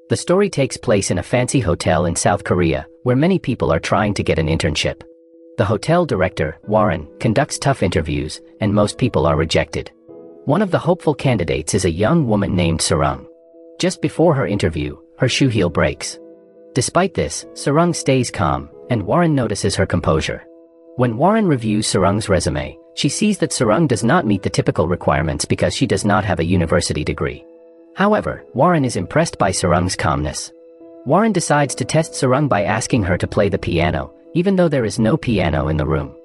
The story takes place in a fancy hotel in South Korea, where many people are trying to get an internship. The hotel director, Warren, conducts tough interviews, and most people are rejected. One of the hopeful candidates is a young woman named Sarung. Just before her interview, her shoe heel breaks. Despite this, Sarung stays calm, and Warren notices her composure. When Warren reviews Sarung's resume, she sees that Sarung does not meet the typical requirements because she does not have a university degree. However, Warren is impressed by Sarung's calmness. Warren decides to test Sarung by asking her to play the piano, even though there is no piano in the room.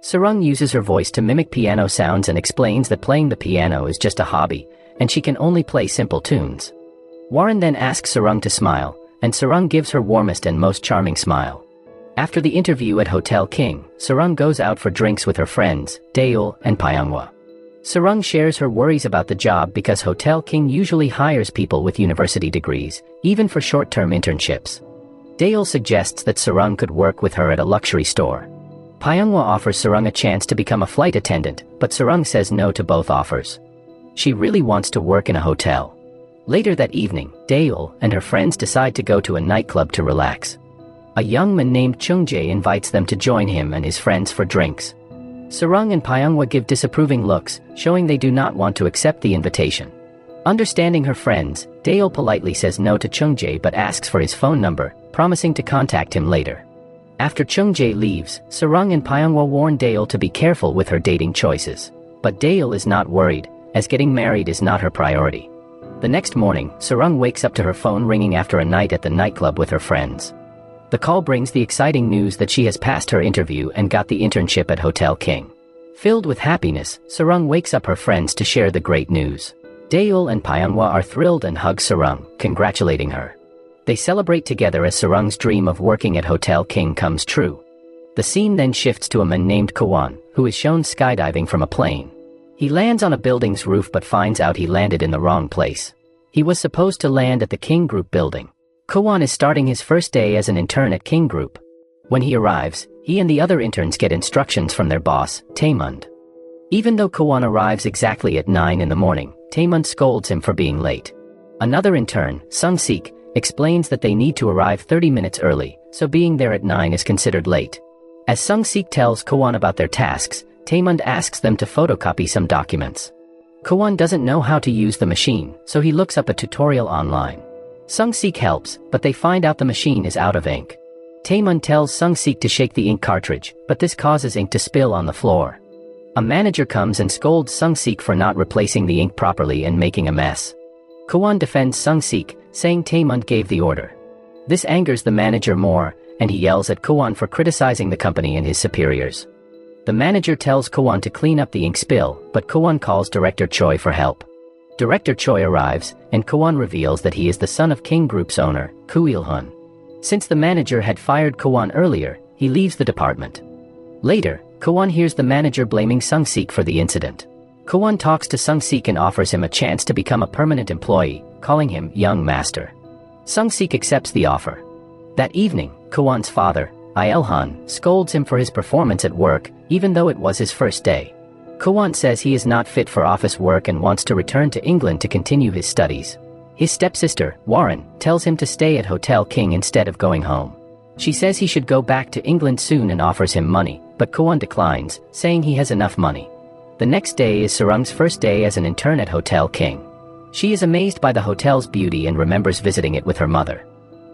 Sarung uses her voice to mimic piano sounds and explains that playing the piano is just a hobby, and she can only play simple tunes. Warren then asks Sarung to smile, and Sarung gives her warmest and most charming smile. After the interview at Hotel King, Sarung goes out for drinks with her friends, Daeul and Pyonghwa. Sarung shares her worries about the job because Hotel King usually hires people with university degrees, even for short-term internships. Daeul suggests that Sarung could work with her at a luxury store. Pyonghwa offers Sarung a chance to become a flight attendant, but Sarung says no to both offers. She really wants to work in a hotel. Later that evening, Daeul and her friends decide to go to a nightclub to relax. A young man named Chungjae invites them to join him and his friends for drinks. Sarung and Pyonghwa give disapproving looks, showing they do not want to accept the invitation. Understanding her friends, Daeul politely says no to Chungjae but asks for his phone number, promising to contact him later. After Chungjae leaves, Sarung and Pyonghwa warn Daeul to be careful with her dating choices. But Daeul is not worried, as getting married is not her priority. The next morning, Sarung wakes up to her phone ringing after a night at the nightclub with her friends. The call brings the exciting news that she has passed her interview and got the internship at Hotel King. Filled with happiness, Sarung wakes up her friends to share the great news. Daeul and Pyonghwa are thrilled and hug Sarung, congratulating her. They celebrate together as Sarung's dream of working at Hotel King comes true. The scene then shifts to a man named Kwon, who is shown skydiving from a plane. He lands on a building's roof but finds out he landed in the wrong place. He was supposed to land at the King Group building. Kwon is starting his first day as an intern at King Group. When he arrives, he and the other interns get instructions from their boss, Taemund. Even though Kwon arrives exactly at 9 in the morning, Taemund scolds him for being late. Another intern, Sung-sik, explains that they need to arrive 30 minutes early, so being there at 9 is considered late. As Sung-sik tells Kwon about their tasks, Taemund asks them to photocopy some documents. Kwon doesn't know how to use the machine, so he looks up a tutorial online. Sung-sik helps, but they find out the machine is out of ink. Taemund tells Sung-sik to shake the ink cartridge, but this causes ink to spill on the floor. A manager comes and scolds Sung-sik for not replacing the ink properly and making a mess. Kwon defends Sung-sik, saying Taemund gave the order. This angers the manager more, and he yells at Kwon for criticizing the company and his superiors. The manager tells Kwon to clean up the ink spill, but Kwon calls Director Choi for help. Director Choi arrives, and Kwon reveals that he is the son of King Group's owner, Koo Il-hun. Since the manager had fired Kwon earlier, he leaves the department. Later, Kwon hears the manager blaming Sung-sik for the incident. Kwon talks to Sung-sik and offers him a chance to become a permanent employee, calling him young master. Sung-sik accepts the offer. That evening, Kwon's father, Il-hun, scolds him for his performance at work, even though it was his first day. Kwon says he is not fit for office work and wants to return to England to continue his studies. His stepsister, Warren, tells him to stay at Hotel King instead of going home. She says he should go back to England soon and offers him money, but Kwon declines, saying he has enough money. The next day is Sarung's first day as an intern at Hotel King. She is amazed by the hotel's beauty and remembers visiting it with her mother.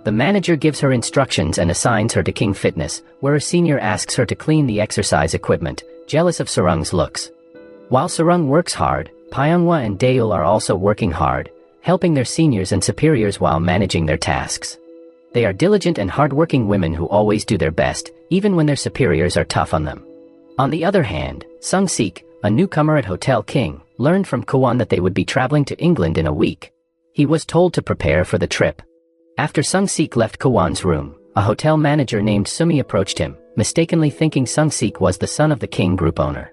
The manager gives her instructions and assigns her to King Fitness, where a senior asks her to clean the exercise equipment, jealous of Sarung's looks. While Sarung works hard, Pyonghwa and Daeul are also working hard, helping their seniors and superiors while managing their tasks. They are diligent and hardworking women who always do their best, even when their superiors are tough on them. On the other hand, Sung-sik, a newcomer at Hotel King, learned from Kwon that they would be traveling to England in a week. He was told to prepare for the trip. After Sung-sik left Kwon's room, a hotel manager named Sumi approached him, mistakenly thinking Sung-sik was the son of the King Group owner.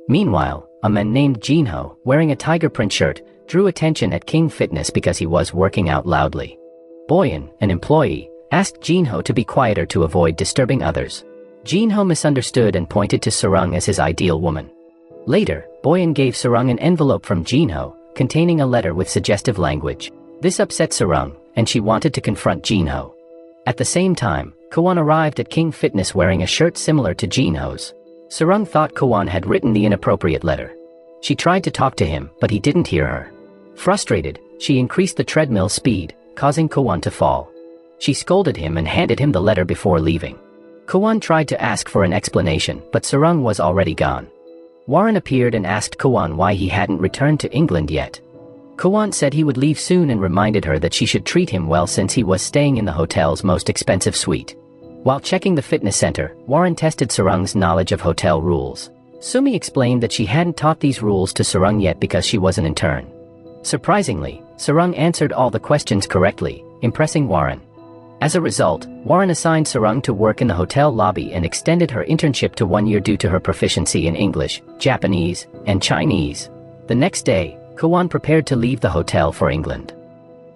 Meanwhile, a man named Jinho, wearing a tiger print shirt, drew attention at King Fitness because he was working out loudly. Boyan, an employee, asked Jinho to be quieter to avoid disturbing others. Jinho misunderstood and pointed to Sarung as his ideal woman. Later, Boyan gave Sarung an envelope from Jinho, containing a letter with suggestive language. This upset Sarung, and she wanted to confront Jinho. At the same time, Kwon arrived at King Fitness wearing a shirt similar to Jinho's. Sarung thought Kwon had written the inappropriate letter. She tried to talk to him, but he didn't hear her. Frustrated, she increased the treadmill speed, causing Kwon to fall. She scolded him and handed him the letter before leaving. Kwon tried to ask for an explanation, but Sarung was already gone. Warren appeared and asked Kwon why he hadn't returned to England yet. Kwon said he would leave soon and reminded her that she should treat him well since he was staying in the hotel's most expensive suite. While checking the fitness center, Warren tested Sarung's knowledge of hotel rules. Sumi explained that she hadn't taught these rules to Sarung yet because she was an intern. Surprisingly, Sarung answered all the questions correctly, impressing Warren. As a result, Warren assigned Sarung to work in the hotel lobby and extended her internship to 1 year due to her proficiency in English, Japanese, and Chinese. The next day, Kwon prepared to leave the hotel for England.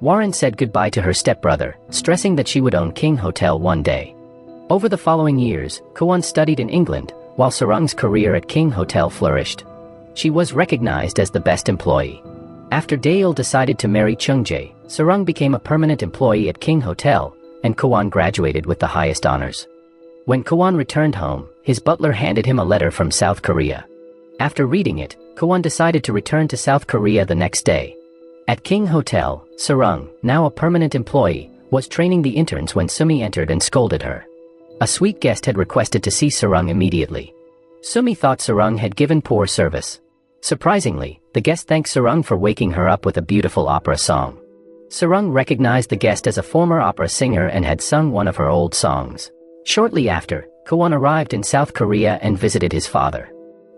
Warren said goodbye to her stepbrother, stressing that she would own King Hotel one day. Over the following years, Kwon studied in England, while Sarung's career at King Hotel flourished. She was recognized as the best employee. After Daeil decided to marry Chungjae, Sarung became a permanent employee at King Hotel, and Kwon graduated with the highest honors. When Kwon returned home, his butler handed him a letter from South Korea. After reading it, Kwon decided to return to South Korea the next day. At King Hotel, Sarung, now a permanent employee, was training the interns when Sumi entered and scolded her. A sweet guest had requested to see Sarung immediately. Sumi thought Sarung had given poor service. Surprisingly, the guest thanked Sarung for waking her up with a beautiful opera song. Sarung recognized the guest as a former opera singer and had sung one of her old songs. Shortly after, Kwon arrived in South Korea and visited his father.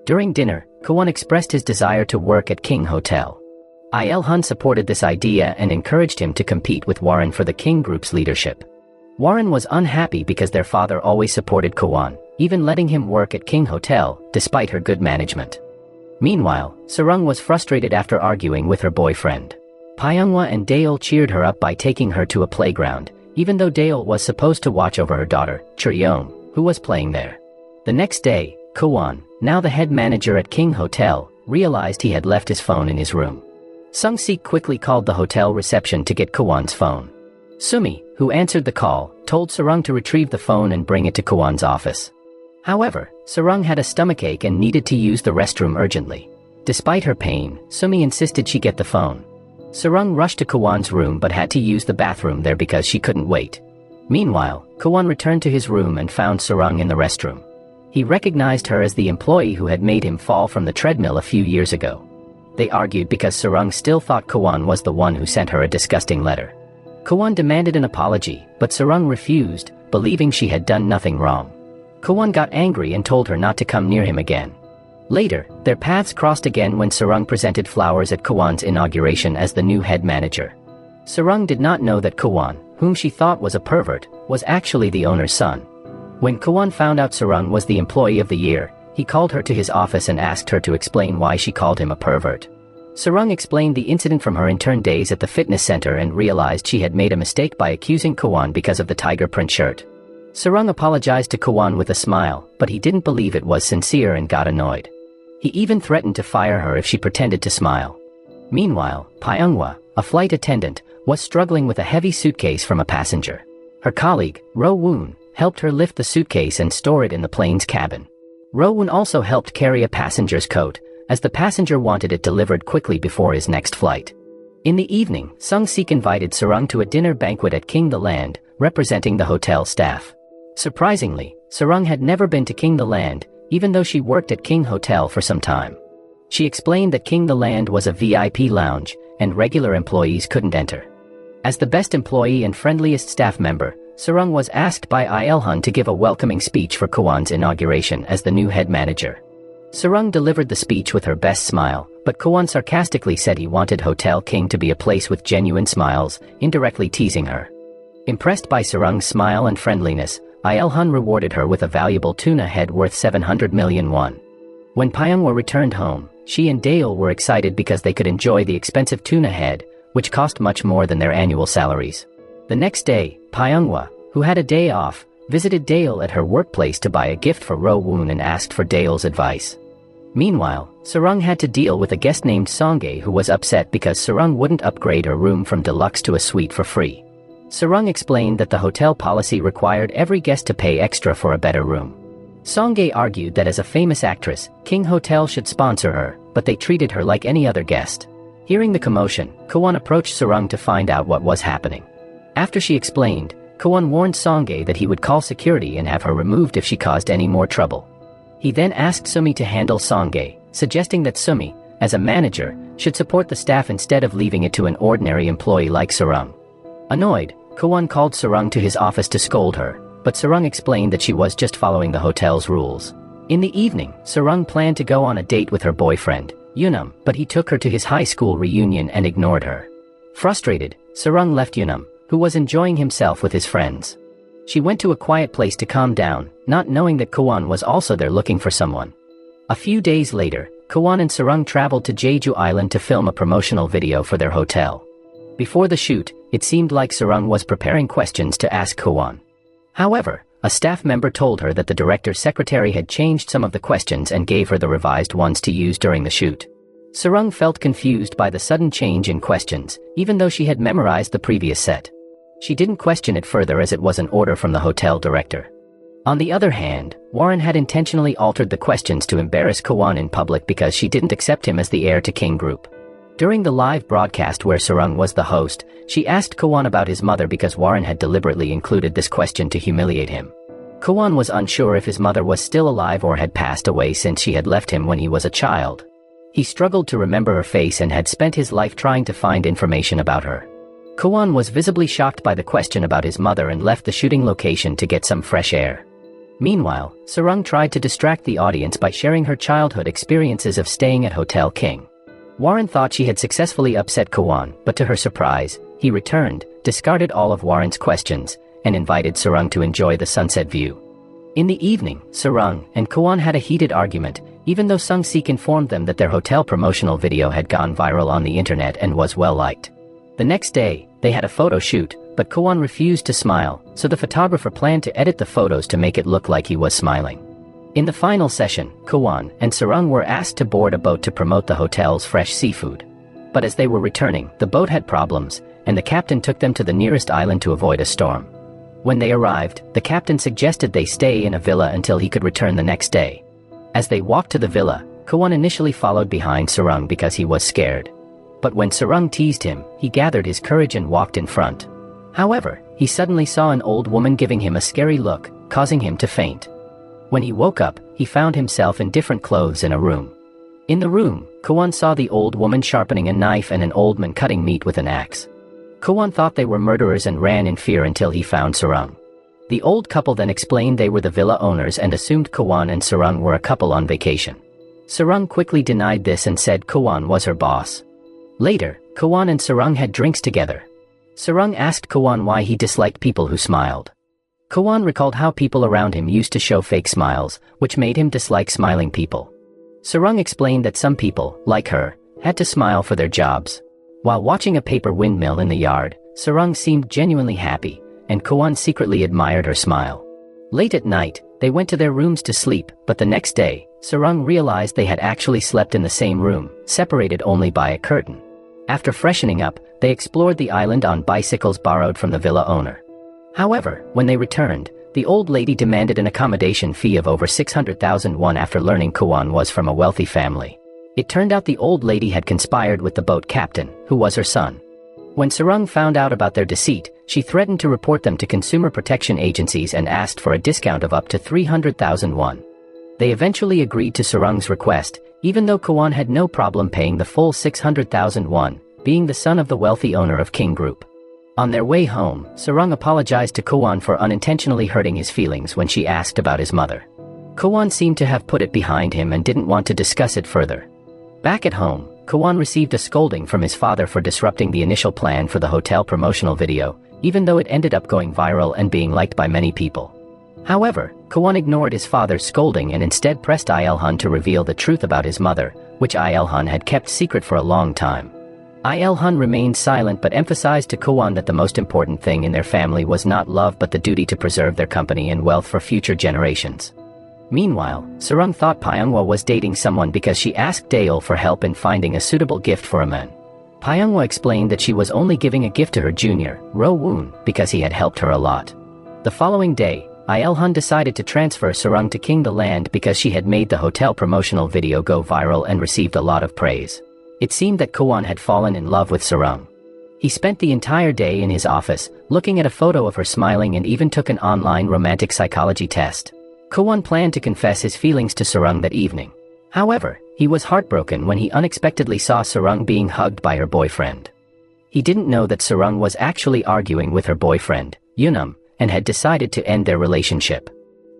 During dinner, Kwon expressed his desire to work at King Hotel. Il-hun supported this idea and encouraged him to compete with Warren for the King Group's leadership. Warren was unhappy because their father always supported Kwon, even letting him work at King Hotel, despite her good management. Meanwhile, Sarung was frustrated after arguing with her boyfriend. Pyonghwa and Daeil cheered her up by taking her to a playground, even though Daeil was supposed to watch over her daughter, Cheryong, who was playing there. The next day, Kwon, now the head manager at King Hotel, realized he had left his phone in his room. Sung-sik quickly called the hotel reception to get Kwon's phone. Sumi, who answered the call, told Sarung to retrieve the phone and bring it to Kwon's office. However, Sarung had a stomachache and needed to use the restroom urgently. Despite her pain, Sumi insisted she get the phone. Sarung rushed to Kwon's room but had to use the bathroom there because she couldn't wait. Meanwhile, Kwon returned to his room and found Sarung in the restroom. He recognized her as the employee who had made him fall from the treadmill a few years ago. They argued because Sarung still thought Kwon was the one who sent her a disgusting letter. Kwon demanded an apology, but Sarung refused, believing she had done nothing wrong. Kwon got angry and told her not to come near him again. Later, their paths crossed again when Sarung presented flowers at Kwon's inauguration as the new head manager. Sarung did not know that Kwon, whom she thought was a pervert, was actually the owner's son. When Kwon found out Sarung was the employee of the year, he called her to his office and asked her to explain why she called him a pervert. Sarung explained the incident from her intern days at the fitness center and realized she had made a mistake by accusing Kwon because of the tiger print shirt. Sarung apologized to Kwon with a smile, but he didn't believe it was sincere and got annoyed. He even threatened to fire her if she pretended to smile. Meanwhile, Pyonghwa, a flight attendant, was struggling with a heavy suitcase from a passenger. Her colleague, Ro Woon, helped her lift the suitcase and store it in the plane's cabin. Ro Woon also helped carry a passenger's coat, as the passenger wanted it delivered quickly before his next flight. In the evening, Sung-sik invited Sarung to a dinner banquet at King the Land, representing the hotel staff. Surprisingly, Sarung had never been to King the Land, even though she worked at King Hotel for some time. She explained that King the Land was a VIP lounge, and regular employees couldn't enter. As the best employee and friendliest staff member, Sarung was asked by Il-hun to give a welcoming speech for Kwon's inauguration as the new head manager. Sarung delivered the speech with her best smile, but Kwon sarcastically said he wanted Hotel King to be a place with genuine smiles, indirectly teasing her. Impressed by Sarung's smile and friendliness, Il-hun rewarded her with a valuable tuna head worth 700 million won. When Pyonghwa returned home, she and Daeil were excited because they could enjoy the expensive tuna head, which cost much more than their annual salaries. The next day, Pyonghwa, who had a day off, visited Daeil at her workplace to buy a gift for Ro Woon and asked for Daeil's advice. Meanwhile, Sarung had to deal with a guest named Songhae who was upset because Sarung wouldn't upgrade her room from deluxe to a suite for free. Sarung explained that the hotel policy required every guest to pay extra for a better room. Songhae argued that as a famous actress, King Hotel should sponsor her, but they treated her like any other guest. Hearing the commotion, Kwon approached Sarung to find out what was happening. After she explained, Kwon warned Songhae that he would call security and have her removed if she caused any more trouble. He then asked Sumi to handle Songhae, suggesting that Sumi, as a manager, should support the staff instead of leaving it to an ordinary employee like Sarung. Annoyed, Kwon called Sarung to his office to scold her, but Sarung explained that she was just following the hotel's rules. In the evening, Sarung planned to go on a date with her boyfriend, Yunam, but he took her to his high school reunion and ignored her. Frustrated, Sarung left Yunam, who was enjoying himself with his friends. She went to a quiet place to calm down, not knowing that Kwon was also there looking for someone. A few days later, Kwon and Sarung traveled to Jeju Island to film a promotional video for their hotel. Before the shoot, it seemed like Sarung was preparing questions to ask Kwon. However, a staff member told her that the director's secretary had changed some of the questions and gave her the revised ones to use during the shoot. Sarung felt confused by the sudden change in questions, even though she had memorized the previous set. She didn't question it further as it was an order from the hotel director. On the other hand, Warren had intentionally altered the questions to embarrass Kwon in public because she didn't accept him as the heir to King Group. During the live broadcast where Sarung was the host, she asked Kwon about his mother because Warren had deliberately included this question to humiliate him. Kwon was unsure if his mother was still alive or had passed away since she had left him when he was a child. He struggled to remember her face and had spent his life trying to find information about her. Kwon was visibly shocked by the question about his mother and left the shooting location to get some fresh air. Meanwhile, Sarung tried to distract the audience by sharing her childhood experiences of staying at Hotel King. Warren thought she had successfully upset Kwon, but to her surprise, he returned, discarded all of Warren's questions, and invited Sarung to enjoy the sunset view. In the evening, Sarung and Kwon had a heated argument, even though Sung-sik informed them that their hotel promotional video had gone viral on the internet and was well liked. The next day, they had a photo shoot, but Kwon refused to smile, so the photographer planned to edit the photos to make it look like he was smiling. In the final session, Kwon and Sarung were asked to board a boat to promote the hotel's fresh seafood. But as they were returning, the boat had problems, and the captain took them to the nearest island to avoid a storm. When they arrived, the captain suggested they stay in a villa until he could return the next day. As they walked to the villa, Kwon initially followed behind Sarung because he was scared. But when Sarung teased him, he gathered his courage and walked in front. However, he suddenly saw an old woman giving him a scary look, causing him to faint. When he woke up, he found himself in different clothes in a room. In the room, Kwon saw the old woman sharpening a knife and an old man cutting meat with an axe. Kwon thought they were murderers and ran in fear until he found Sarung. The old couple then explained they were the villa owners and assumed Kwon and Sarung were a couple on vacation. Sarung quickly denied this and said Kwon was her boss. Later, Kwon and Sarung had drinks together. Sarung asked Kwon why he disliked people who smiled. Kwon recalled how people around him used to show fake smiles, which made him dislike smiling people. Sarung explained that some people, like her, had to smile for their jobs. While watching a paper windmill in the yard, Sarung seemed genuinely happy, and Kwon secretly admired her smile. Late at night, they went to their rooms to sleep, but the next day, Sarung realized they had actually slept in the same room, separated only by a curtain. After freshening up, they explored the island on bicycles borrowed from the villa owner. However, when they returned, the old lady demanded an accommodation fee of over 600,000 won after learning Kwon was from a wealthy family. It turned out the old lady had conspired with the boat captain, who was her son. When Sarung found out about their deceit, she threatened to report them to consumer protection agencies and asked for a discount of up to 300,000 won. They eventually agreed to Sarung's request, even though Kwon had no problem paying the full 600,000 won, being the son of the wealthy owner of King Group. On their way home, Sarung apologized to Kwon for unintentionally hurting his feelings when she asked about his mother. Kwon seemed to have put it behind him and didn't want to discuss it further. Back at home, Kwon received a scolding from his father for disrupting the initial plan for the hotel promotional video, even though it ended up going viral and being liked by many people. However, Kwon ignored his father's scolding and instead pressed Il-hun to reveal the truth about his mother, which Il-hun had kept secret for a long time. Il-hun remained silent but emphasized to Kwon that the most important thing in their family was not love but the duty to preserve their company and wealth for future generations. Meanwhile, Sarung thought Pyonghwa was dating someone because she asked Daeol for help in finding a suitable gift for a man. Pyungwa explained that she was only giving a gift to her junior, Ro Woon, because he had helped her a lot. The following day, Il-hun decided to transfer Sarung to King the Land because she had made the hotel promotional video go viral and received a lot of praise. It seemed that Kwon had fallen in love with Sarung. He spent the entire day in his office, looking at a photo of her smiling and even took an online romantic psychology test. Kwon planned to confess his feelings to Sarung that evening. However, he was heartbroken when he unexpectedly saw Sarung being hugged by her boyfriend. He didn't know that Sarung was actually arguing with her boyfriend, Yunam, and had decided to end their relationship.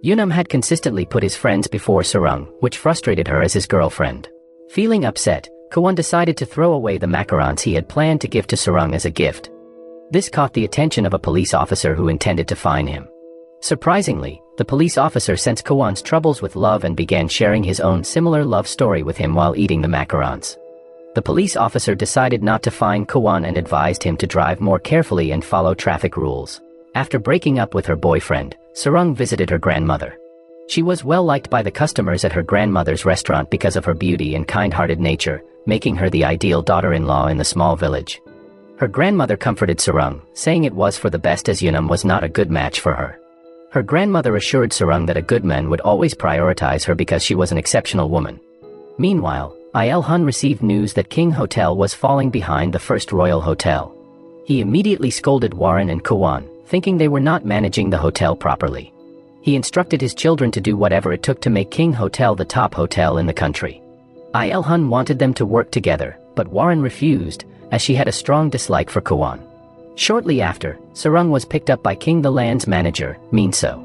Yunam had consistently put his friends before Sarung, which frustrated her as his girlfriend. Feeling upset, Kwon decided to throw away the macarons he had planned to give to Sarung as a gift. This caught the attention of a police officer who intended to fine him. Surprisingly, the police officer sensed Kwon's troubles with love and began sharing his own similar love story with him while eating the macarons. The police officer decided not to fine Kwon and advised him to drive more carefully and follow traffic rules. After breaking up with her boyfriend, Sarung visited her grandmother. She was well liked by the customers at her grandmother's restaurant because of her beauty and kind-hearted nature, making her the ideal daughter-in-law in the small village. Her grandmother comforted Sarung, saying it was for the best as Yunam was not a good match for her. Her grandmother assured Sarung that a good man would always prioritize her because she was an exceptional woman. Meanwhile, Il-hun received news that King Hotel was falling behind the first royal hotel. He immediately scolded Warren and Kwon, thinking they were not managing the hotel properly. He instructed his children to do whatever it took to make King Hotel the top hotel in the country. Il-hun wanted them to work together, but Warren refused, as she had a strong dislike for Kwon. Shortly after, Sarung was picked up by King the Land's manager, Minso.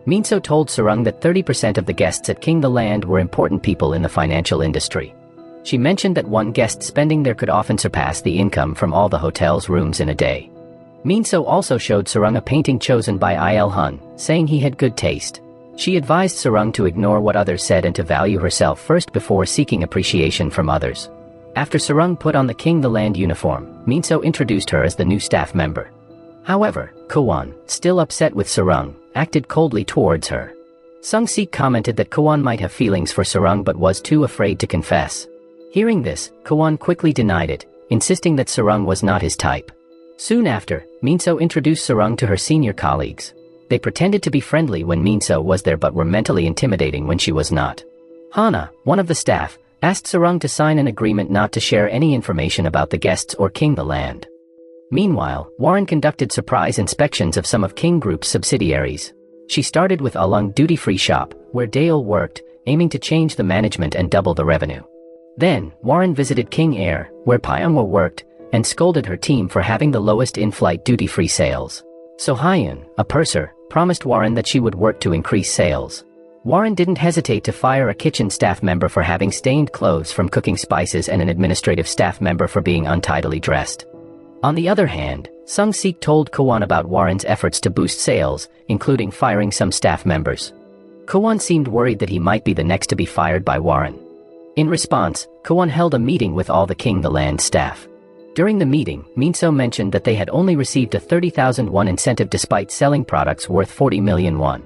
Minso told Sarung that 30% of the guests at King the Land were important people in the financial industry. She mentioned that one guest's spending there could often surpass the income from all the hotel's rooms in a day. Minso also showed Sarung a painting chosen by Il-hun, saying he had good taste. She advised Sarung to ignore what others said and to value herself first before seeking appreciation from others. After Sarung put on the King the Land uniform, Minso introduced her as the new staff member. However, Kwon, still upset with Sarung, acted coldly towards her. Sung-sik commented that Kwon might have feelings for Sarung but was too afraid to confess. Hearing this, Kwon quickly denied it, insisting that Sarung was not his type. Soon after, Minso introduced Sarung to her senior colleagues. They pretended to be friendly when Minso was there but were mentally intimidating when she was not. Hana, one of the staff, asked Sarung to sign an agreement not to share any information about the guests or King the Land. Meanwhile, Warren conducted surprise inspections of some of King Group's subsidiaries. She started with Alung duty-free shop, where Dale worked, aiming to change the management and double the revenue. Then, Warren visited King Air, where Pyungwa worked, and scolded her team for having the lowest in-flight duty-free sales. So Hyun, a purser, promised Warren that she would work to increase sales. Warren didn't hesitate to fire a kitchen staff member for having stained clothes from cooking spices and an administrative staff member for being untidily dressed. On the other hand, Sung-sik told Kwon about Warren's efforts to boost sales, including firing some staff members. Kwon seemed worried that he might be the next to be fired by Warren. In response, Kwon held a meeting with all the King the Land staff. During the meeting, Minso mentioned that they had only received a 30,000 won incentive despite selling products worth 40 million won.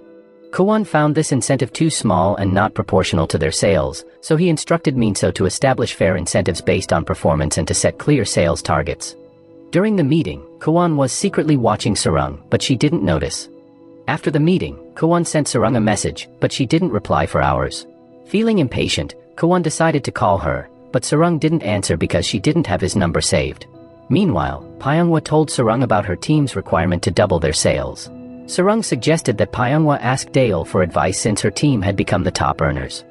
Kwon found this incentive too small and not proportional to their sales, so he instructed Minso to establish fair incentives based on performance and to set clear sales targets. During the meeting, Kwon was secretly watching Sarung, but she didn't notice. After the meeting, Kwon sent Sarung a message, but she didn't reply for hours. Feeling impatient, Kwon decided to call her, but Sarung didn't answer because she didn't have his number saved. Meanwhile, Pyungwa told Sarung about her team's requirement to double their sales. Sarung suggested that Pyungwa ask Dale for advice since her team had become the top earners.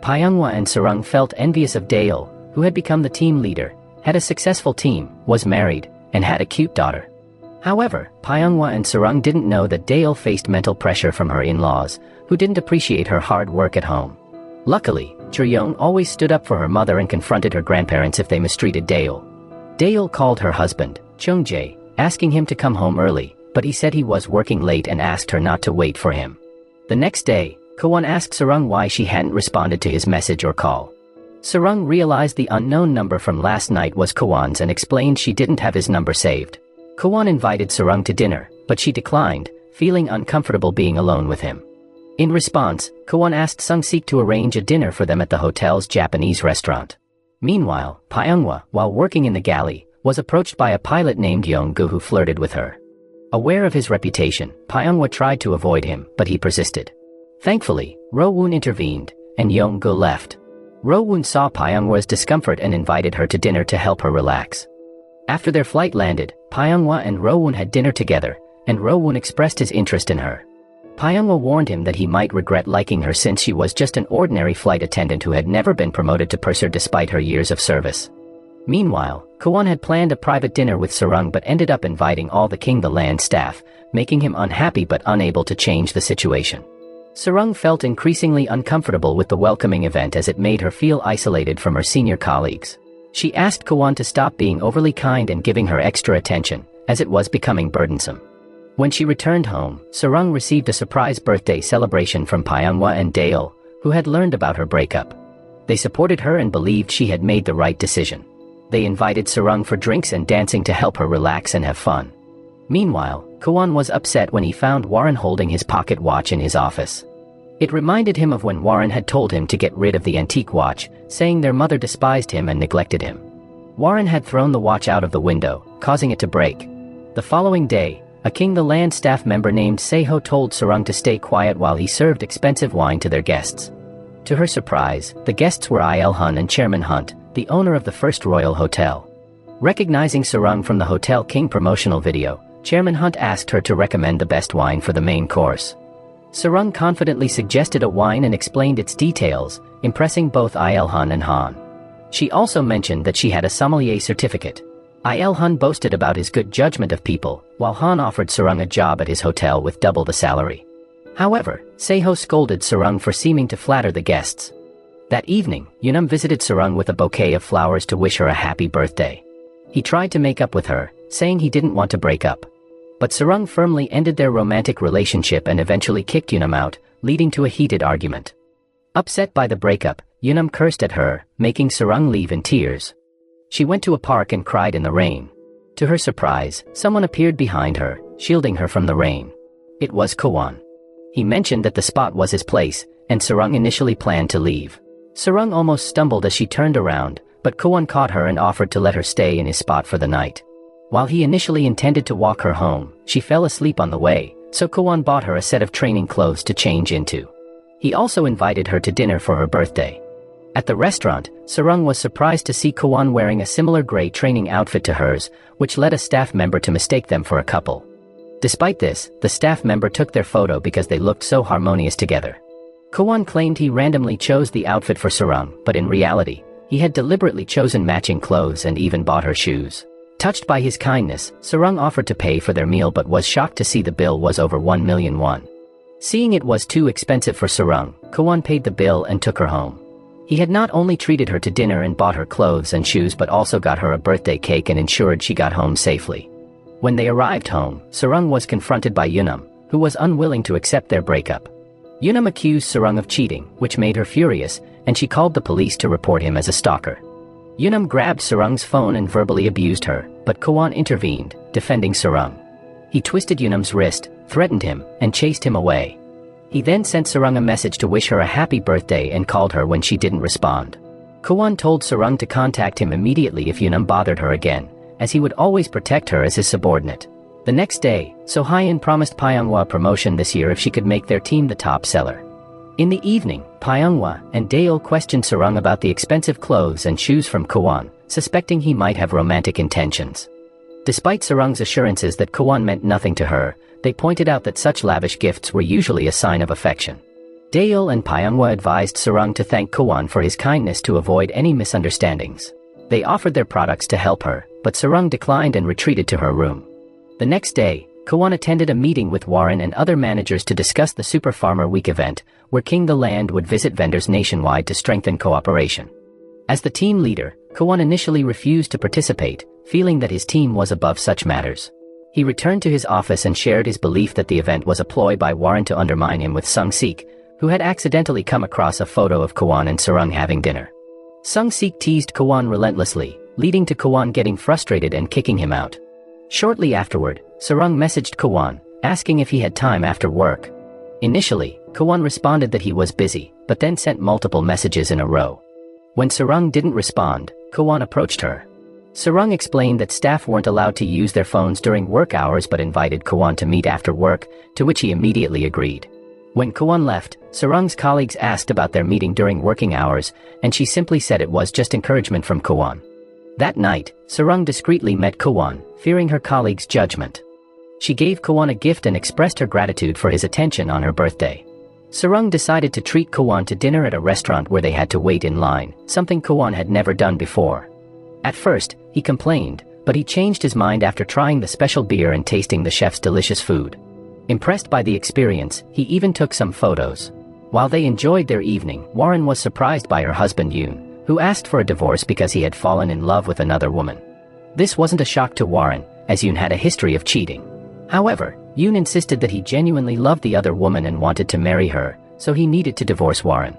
Pyungwa and Sarung felt envious of Dale, who had become the team leader, had a successful team, was married, and had a cute daughter. However, Pyungwa and Sarung didn't know that Dale faced mental pressure from her in-laws, who didn't appreciate her hard work at home. Luckily, Cheryong always stood up for her mother and confronted her grandparents if they mistreated Dale. Dale called her husband, Chung Jae, asking him to come home early, but he said he was working late and asked her not to wait for him. The next day, Kwon asked Sarung why she hadn't responded to his message or call. Sarung realized the unknown number from last night was Kwon's and explained she didn't have his number saved. Kwon invited Sarung to dinner, but she declined, feeling uncomfortable being alone with him. In response, Kwon asked Sung-sik to arrange a dinner for them at the hotel's Japanese restaurant. Meanwhile, Pyungwa, while working in the galley, was approached by a pilot named Yong-gu who flirted with her. Aware of his reputation, Pyonghwa tried to avoid him, but he persisted. Thankfully, Ro-woon intervened, and Yong-gu left. Ro-woon saw Pyonghwa's discomfort and invited her to dinner to help her relax. After their flight landed, Pyonghwa and Ro-woon had dinner together, and Ro-woon expressed his interest in her. Pyonghwa warned him that he might regret liking her since she was just an ordinary flight attendant who had never been promoted to purser despite her years of service. Meanwhile, Kwon had planned a private dinner with Sarung but ended up inviting all the King the Land staff, making him unhappy but unable to change the situation. Sarung felt increasingly uncomfortable with the welcoming event as it made her feel isolated from her senior colleagues. She asked Kwon to stop being overly kind and giving her extra attention, as it was becoming burdensome. When she returned home, Sarung received a surprise birthday celebration from Pyonghwa and Daeol, who had learned about her breakup. They supported her and believed she had made the right decision. They invited Sarung for drinks and dancing to help her relax and have fun. Meanwhile, Kwon was upset when he found Warren holding his pocket watch in his office. It reminded him of when Warren had told him to get rid of the antique watch, saying their mother despised him and neglected him. Warren had thrown the watch out of the window, causing it to break. The following day, a King the Land staff member named Seho told Sarung to stay quiet while he served expensive wine to their guests. To her surprise, the guests were Il Hun and Chairman Hunt, the owner of the first royal hotel. Recognizing Sarung from the Hotel King promotional video, Chairman Hunt asked her to recommend the best wine for the main course. Sarung confidently suggested a wine and explained its details, impressing both Il Hun and Han. She also mentioned that she had a sommelier certificate. Il Hun boasted about his good judgment of people, while Han offered Sarung a job at his hotel with double the salary. However, Seho scolded Sarung for seeming to flatter the guests. That evening, Yunam visited Sarung with a bouquet of flowers to wish her a happy birthday. He tried to make up with her, saying he didn't want to break up. But Sarung firmly ended their romantic relationship and eventually kicked Yunam out, leading to a heated argument. Upset by the breakup, Yunam cursed at her, making Sarung leave in tears. She went to a park and cried in the rain. To her surprise, someone appeared behind her, shielding her from the rain. It was Kwon. He mentioned that the spot was his place, and Sarung initially planned to leave. Sarung almost stumbled as she turned around, but Kwon caught her and offered to let her stay in his spot for the night. While he initially intended to walk her home, she fell asleep on the way, so Kwon bought her a set of training clothes to change into. He also invited her to dinner for her birthday. At the restaurant, Sarung was surprised to see Kwon wearing a similar gray training outfit to hers, which led a staff member to mistake them for a couple. Despite this, the staff member took their photo because they looked so harmonious together. Kwon claimed he randomly chose the outfit for Sarung, but in reality, he had deliberately chosen matching clothes and even bought her shoes. Touched by his kindness, Sarung offered to pay for their meal but was shocked to see the bill was over 1 million won. Seeing it was too expensive for Sarung, Kwon paid the bill and took her home. He had not only treated her to dinner and bought her clothes and shoes but also got her a birthday cake and ensured she got home safely. When they arrived home, Sarung was confronted by Yunam, who was unwilling to accept their breakup. Yunam accused Sarung of cheating, which made her furious, and she called the police to report him as a stalker. Yunam grabbed Sarung's phone and verbally abused her, but Kwon intervened, defending Sarung. He twisted Yunam's wrist, threatened him, and chased him away. He then sent Sarung a message to wish her a happy birthday and called her when she didn't respond. Kwon told Sarung to contact him immediately if Yunam bothered her again, as he would always protect her as his subordinate. The next day, So Hyun promised Pyonghwa a promotion this year if she could make their team the top seller. In the evening, Pyonghwa and Daeol questioned Sarung about the expensive clothes and shoes from Kwon, suspecting he might have romantic intentions. Despite Sarung's assurances that Kwon meant nothing to her, they pointed out that such lavish gifts were usually a sign of affection. Daeol and Pyonghwa advised Sarung to thank Kwon for his kindness to avoid any misunderstandings. They offered their products to help her, but Sarung declined and retreated to her room. The next day, Kwon attended a meeting with Warren and other managers to discuss the Super Farmer Week event, where King the Land would visit vendors nationwide to strengthen cooperation. As the team leader, Kwon initially refused to participate, feeling that his team was above such matters. He returned to his office and shared his belief that the event was a ploy by Warren to undermine him with Sung-sik, who had accidentally come across a photo of Kwon and Sarung having dinner. Sung-sik teased Kwon relentlessly, leading to Kwon getting frustrated and kicking him out. Shortly afterward, Sarung messaged Kwon, asking if he had time after work. Initially, Kwon responded that he was busy, but then sent multiple messages in a row. When Sarung didn't respond, Kwon approached her. Sarung explained that staff weren't allowed to use their phones during work hours but invited Kwon to meet after work, to which he immediately agreed. When Kwon left, Sarung's colleagues asked about their meeting during working hours, and she simply said it was just encouragement from Kwon. That night, Sarung discreetly met Kwon, fearing her colleagues' judgment. She gave Kwon a gift and expressed her gratitude for his attention on her birthday. Sarung decided to treat Kwon to dinner at a restaurant where they had to wait in line, something Kwon had never done before. At first, he complained, but he changed his mind after trying the special beer and tasting the chef's delicious food. Impressed by the experience, he even took some photos. While they enjoyed their evening, Warren was surprised by her husband Yoon, who asked for a divorce because he had fallen in love with another woman. This wasn't a shock to Warren, as Yoon had a history of cheating. However, Yoon insisted that he genuinely loved the other woman and wanted to marry her, so he needed to divorce Warren.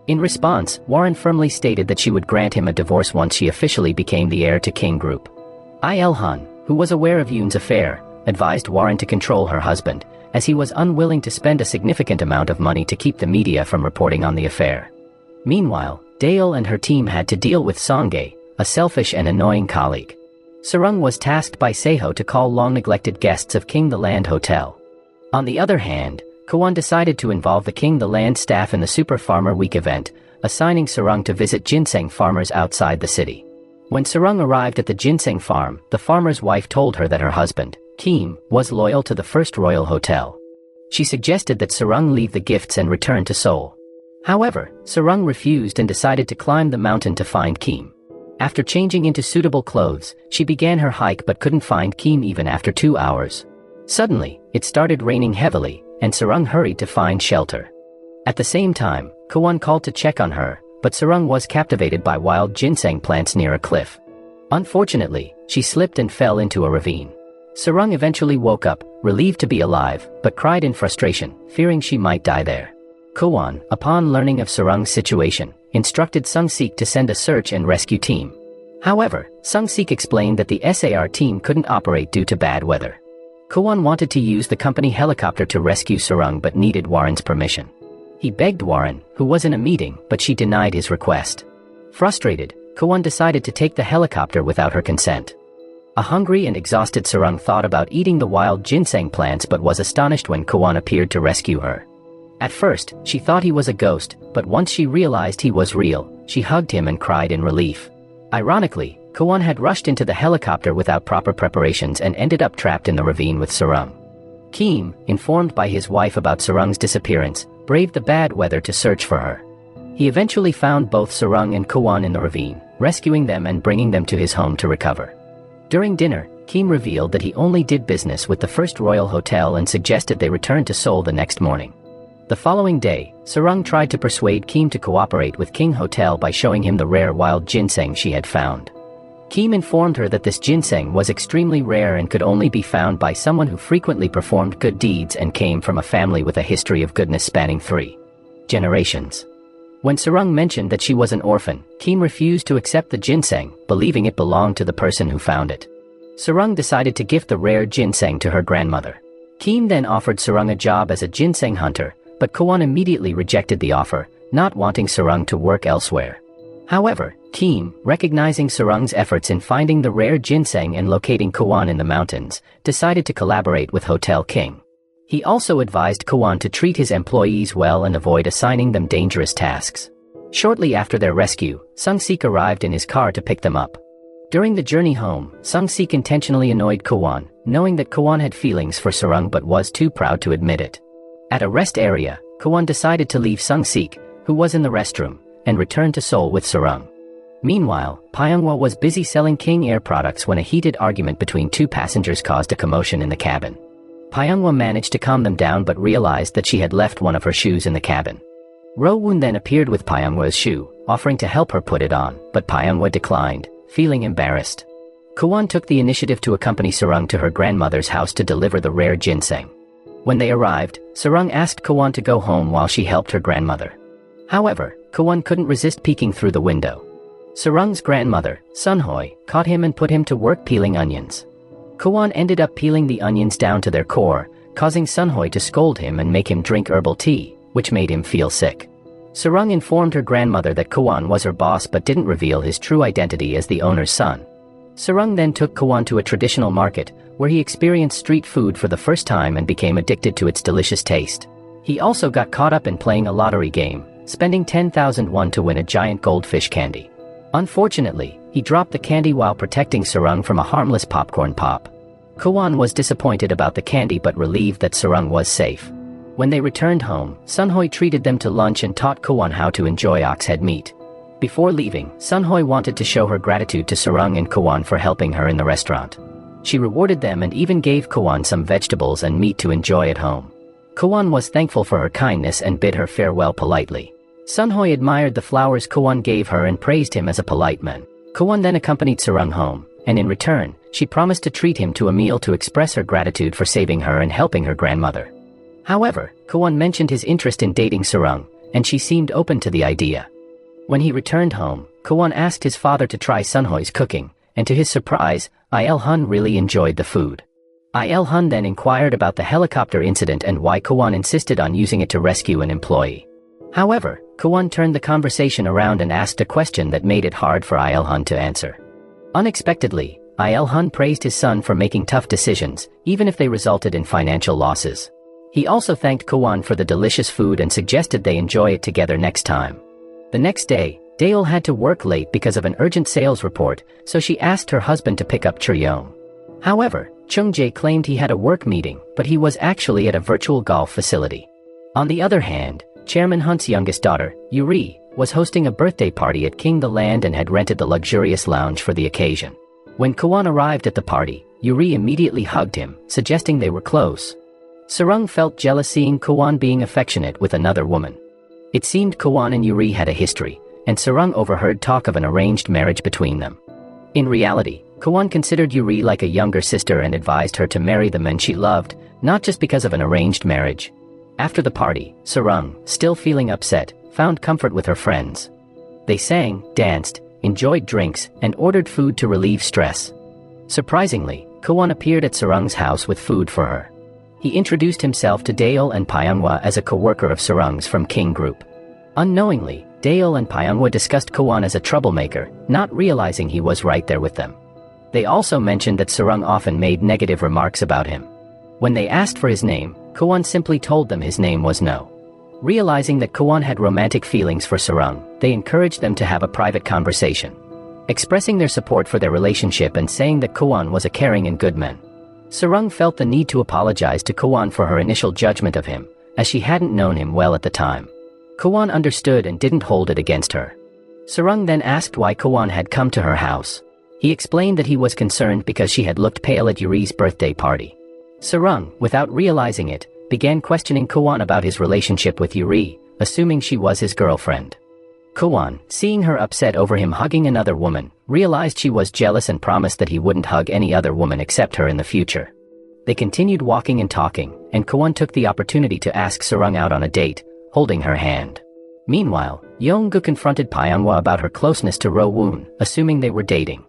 In response, Warren firmly stated that she would grant him a divorce once she officially became the heir to King Group. Il-hun, who was aware of Yoon's affair, advised Warren to control her husband, as he was unwilling to spend a significant amount of money to keep the media from reporting on the affair. Meanwhile, Dale and her team had to deal with Songhae, a selfish and annoying colleague. Sarung was tasked by Seho to call long-neglected guests of King the Land Hotel. On the other hand, Kwon decided to involve the King the Land staff in the Super Farmer Week event, assigning Sarung to visit ginseng farmers outside the city. When Sarung arrived at the ginseng farm, the farmer's wife told her that her husband, Kim, was loyal to the First Royal Hotel. She suggested that Sarung leave the gifts and return to Seoul. However, Sarung refused and decided to climb the mountain to find Kim. After changing into suitable clothes, she began her hike but couldn't find Kim even after 2 hours. Suddenly, it started raining heavily, and Sarung hurried to find shelter. At the same time, Kwon called to check on her, but Sarung was captivated by wild ginseng plants near a cliff. Unfortunately, she slipped and fell into a ravine. Sarung eventually woke up, relieved to be alive, but cried in frustration, fearing she might die there. Kwon, upon learning of Sarung's situation, instructed Sung-sik to send a search and rescue team. However, Sung-sik explained that the SAR team couldn't operate due to bad weather. Kwon wanted to use the company helicopter to rescue Sarung but needed Warren's permission. He begged Warren, who was in a meeting, but she denied his request. Frustrated, Kwon decided to take the helicopter without her consent. A hungry and exhausted Sarung thought about eating the wild ginseng plants but was astonished when Kwon appeared to rescue her. At first, she thought he was a ghost, but once she realized he was real, she hugged him and cried in relief. Ironically, Kwon had rushed into the helicopter without proper preparations and ended up trapped in the ravine with Sarung. Kim, informed by his wife about Sarung's disappearance, braved the bad weather to search for her. He eventually found both Sarung and Kwon in the ravine, rescuing them and bringing them to his home to recover. During dinner, Kim revealed that he only did business with the First Royal Hotel and suggested they return to Seoul the next morning. The following day, Sarung tried to persuade Kim to cooperate with King Hotel by showing him the rare wild ginseng she had found. Kim informed her that this ginseng was extremely rare and could only be found by someone who frequently performed good deeds and came from a family with a history of goodness spanning 3 generations. When Sarung mentioned that she was an orphan, Kim refused to accept the ginseng, believing it belonged to the person who found it. Sarung decided to gift the rare ginseng to her grandmother. Kim then offered Sarung a job as a ginseng hunter, but Kwon immediately rejected the offer, not wanting Sarung to work elsewhere. However, Kim, recognizing Sarung's efforts in finding the rare ginseng and locating Kwon in the mountains, decided to collaborate with Hotel King. He also advised Kwon to treat his employees well and avoid assigning them dangerous tasks. Shortly after their rescue, Sung-sik arrived in his car to pick them up. During the journey home, Sung-sik intentionally annoyed Kwon, knowing that Kwon had feelings for Sarung but was too proud to admit it. At a rest area, Kwon decided to leave Sung-sik, who was in the restroom, and return to Seoul with Sarung. Meanwhile, Pyonghwa was busy selling King Air products when a heated argument between 2 passengers caused a commotion in the cabin. Pyonghwa managed to calm them down but realized that she had left one of her shoes in the cabin. Ro-woon then appeared with Pyonghwa's shoe, offering to help her put it on, but Pyonghwa declined, feeling embarrassed. Kwon took the initiative to accompany Sarung to her grandmother's house to deliver the rare ginseng. When they arrived, Sarung asked Kwon to go home while she helped her grandmother. However, Kwon couldn't resist peeking through the window. Sarung's grandmother, Sunhoy, caught him and put him to work peeling onions. Kwon ended up peeling the onions down to their core, causing Sunhoy to scold him and make him drink herbal tea, which made him feel sick. Sarung informed her grandmother that Kwon was her boss but didn't reveal his true identity as the owner's son. Sarung then took Kwan to a traditional market, where he experienced street food for the first time and became addicted to its delicious taste. He also got caught up in playing a lottery game, spending 10,000 won to win a giant goldfish candy. Unfortunately, he dropped the candy while protecting Sarung from a harmless popcorn pop. Kwan was disappointed about the candy but relieved that Sarung was safe. When they returned home, Sunhoi treated them to lunch and taught Kwan how to enjoy oxhead meat. Before leaving, Sunhoi wanted to show her gratitude to Sarung and Kwan for helping her in the restaurant. She rewarded them and even gave Kwan some vegetables and meat to enjoy at home. Kwan was thankful for her kindness and bid her farewell politely. Sunhoi admired the flowers Kwan gave her and praised him as a polite man. Kwan then accompanied Sarung home, and in return, she promised to treat him to a meal to express her gratitude for saving her and helping her grandmother. However, Kwan mentioned his interest in dating Sarung, and she seemed open to the idea. When he returned home, Kwan asked his father to try Sunhoi's cooking, and to his surprise, Il-hun really enjoyed the food. Il-hun then inquired about the helicopter incident and why Kwan insisted on using it to rescue an employee. However, Kwan turned the conversation around and asked a question that made it hard for Il-hun to answer. Unexpectedly, Il-hun praised his son for making tough decisions, even if they resulted in financial losses. He also thanked Kwan for the delicious food and suggested they enjoy it together next time. The next day, Daeol had to work late because of an urgent sales report, so she asked her husband to pick up Cheryong. However, Chung-jae claimed he had a work meeting, but he was actually at a virtual golf facility. On the other hand, Chairman Hunt's youngest daughter, Yuri, was hosting a birthday party at King the Land and had rented the luxurious lounge for the occasion. When Kwan arrived at the party, Yuri immediately hugged him, suggesting they were close. Sarung felt jealous seeing Kwan being affectionate with another woman. It seemed Kwan and Yuri had a history, and Sarung overheard talk of an arranged marriage between them. In reality, Kwan considered Yuri like a younger sister and advised her to marry the men she loved, not just because of an arranged marriage. After the party, Sarung, still feeling upset, found comfort with her friends. They sang, danced, enjoyed drinks, and ordered food to relieve stress. Surprisingly, Kwan appeared at Sarung's house with food for her. He introduced himself to Daeol and Pyonghwa as a co-worker of Sarung's from King Group. Unknowingly, Daeol and Pyonghwa discussed Kwan as a troublemaker, not realizing he was right there with them. They also mentioned that Sarung often made negative remarks about him. When they asked for his name, Kwan simply told them his name was No. Realizing that Kwan had romantic feelings for Sarung, they encouraged them to have a private conversation, expressing their support for their relationship and saying that Kwan was a caring and good man. Sarung felt the need to apologize to Kwan for her initial judgment of him, as she hadn't known him well at the time. Kwan understood and didn't hold it against her. Sarung then asked why Kwan had come to her house. He explained that he was concerned because she had looked pale at Yuri's birthday party. Sarung, without realizing it, began questioning Kwan about his relationship with Yuri, assuming she was his girlfriend. Kwan, seeing her upset over him hugging another woman, realized she was jealous and promised that he wouldn't hug any other woman except her in the future. They continued walking and talking, and Kwan took the opportunity to ask Sarung out on a date, holding her hand. Meanwhile, Yeong-gu confronted Pyonghwa about her closeness to Ro-woon, assuming they were dating.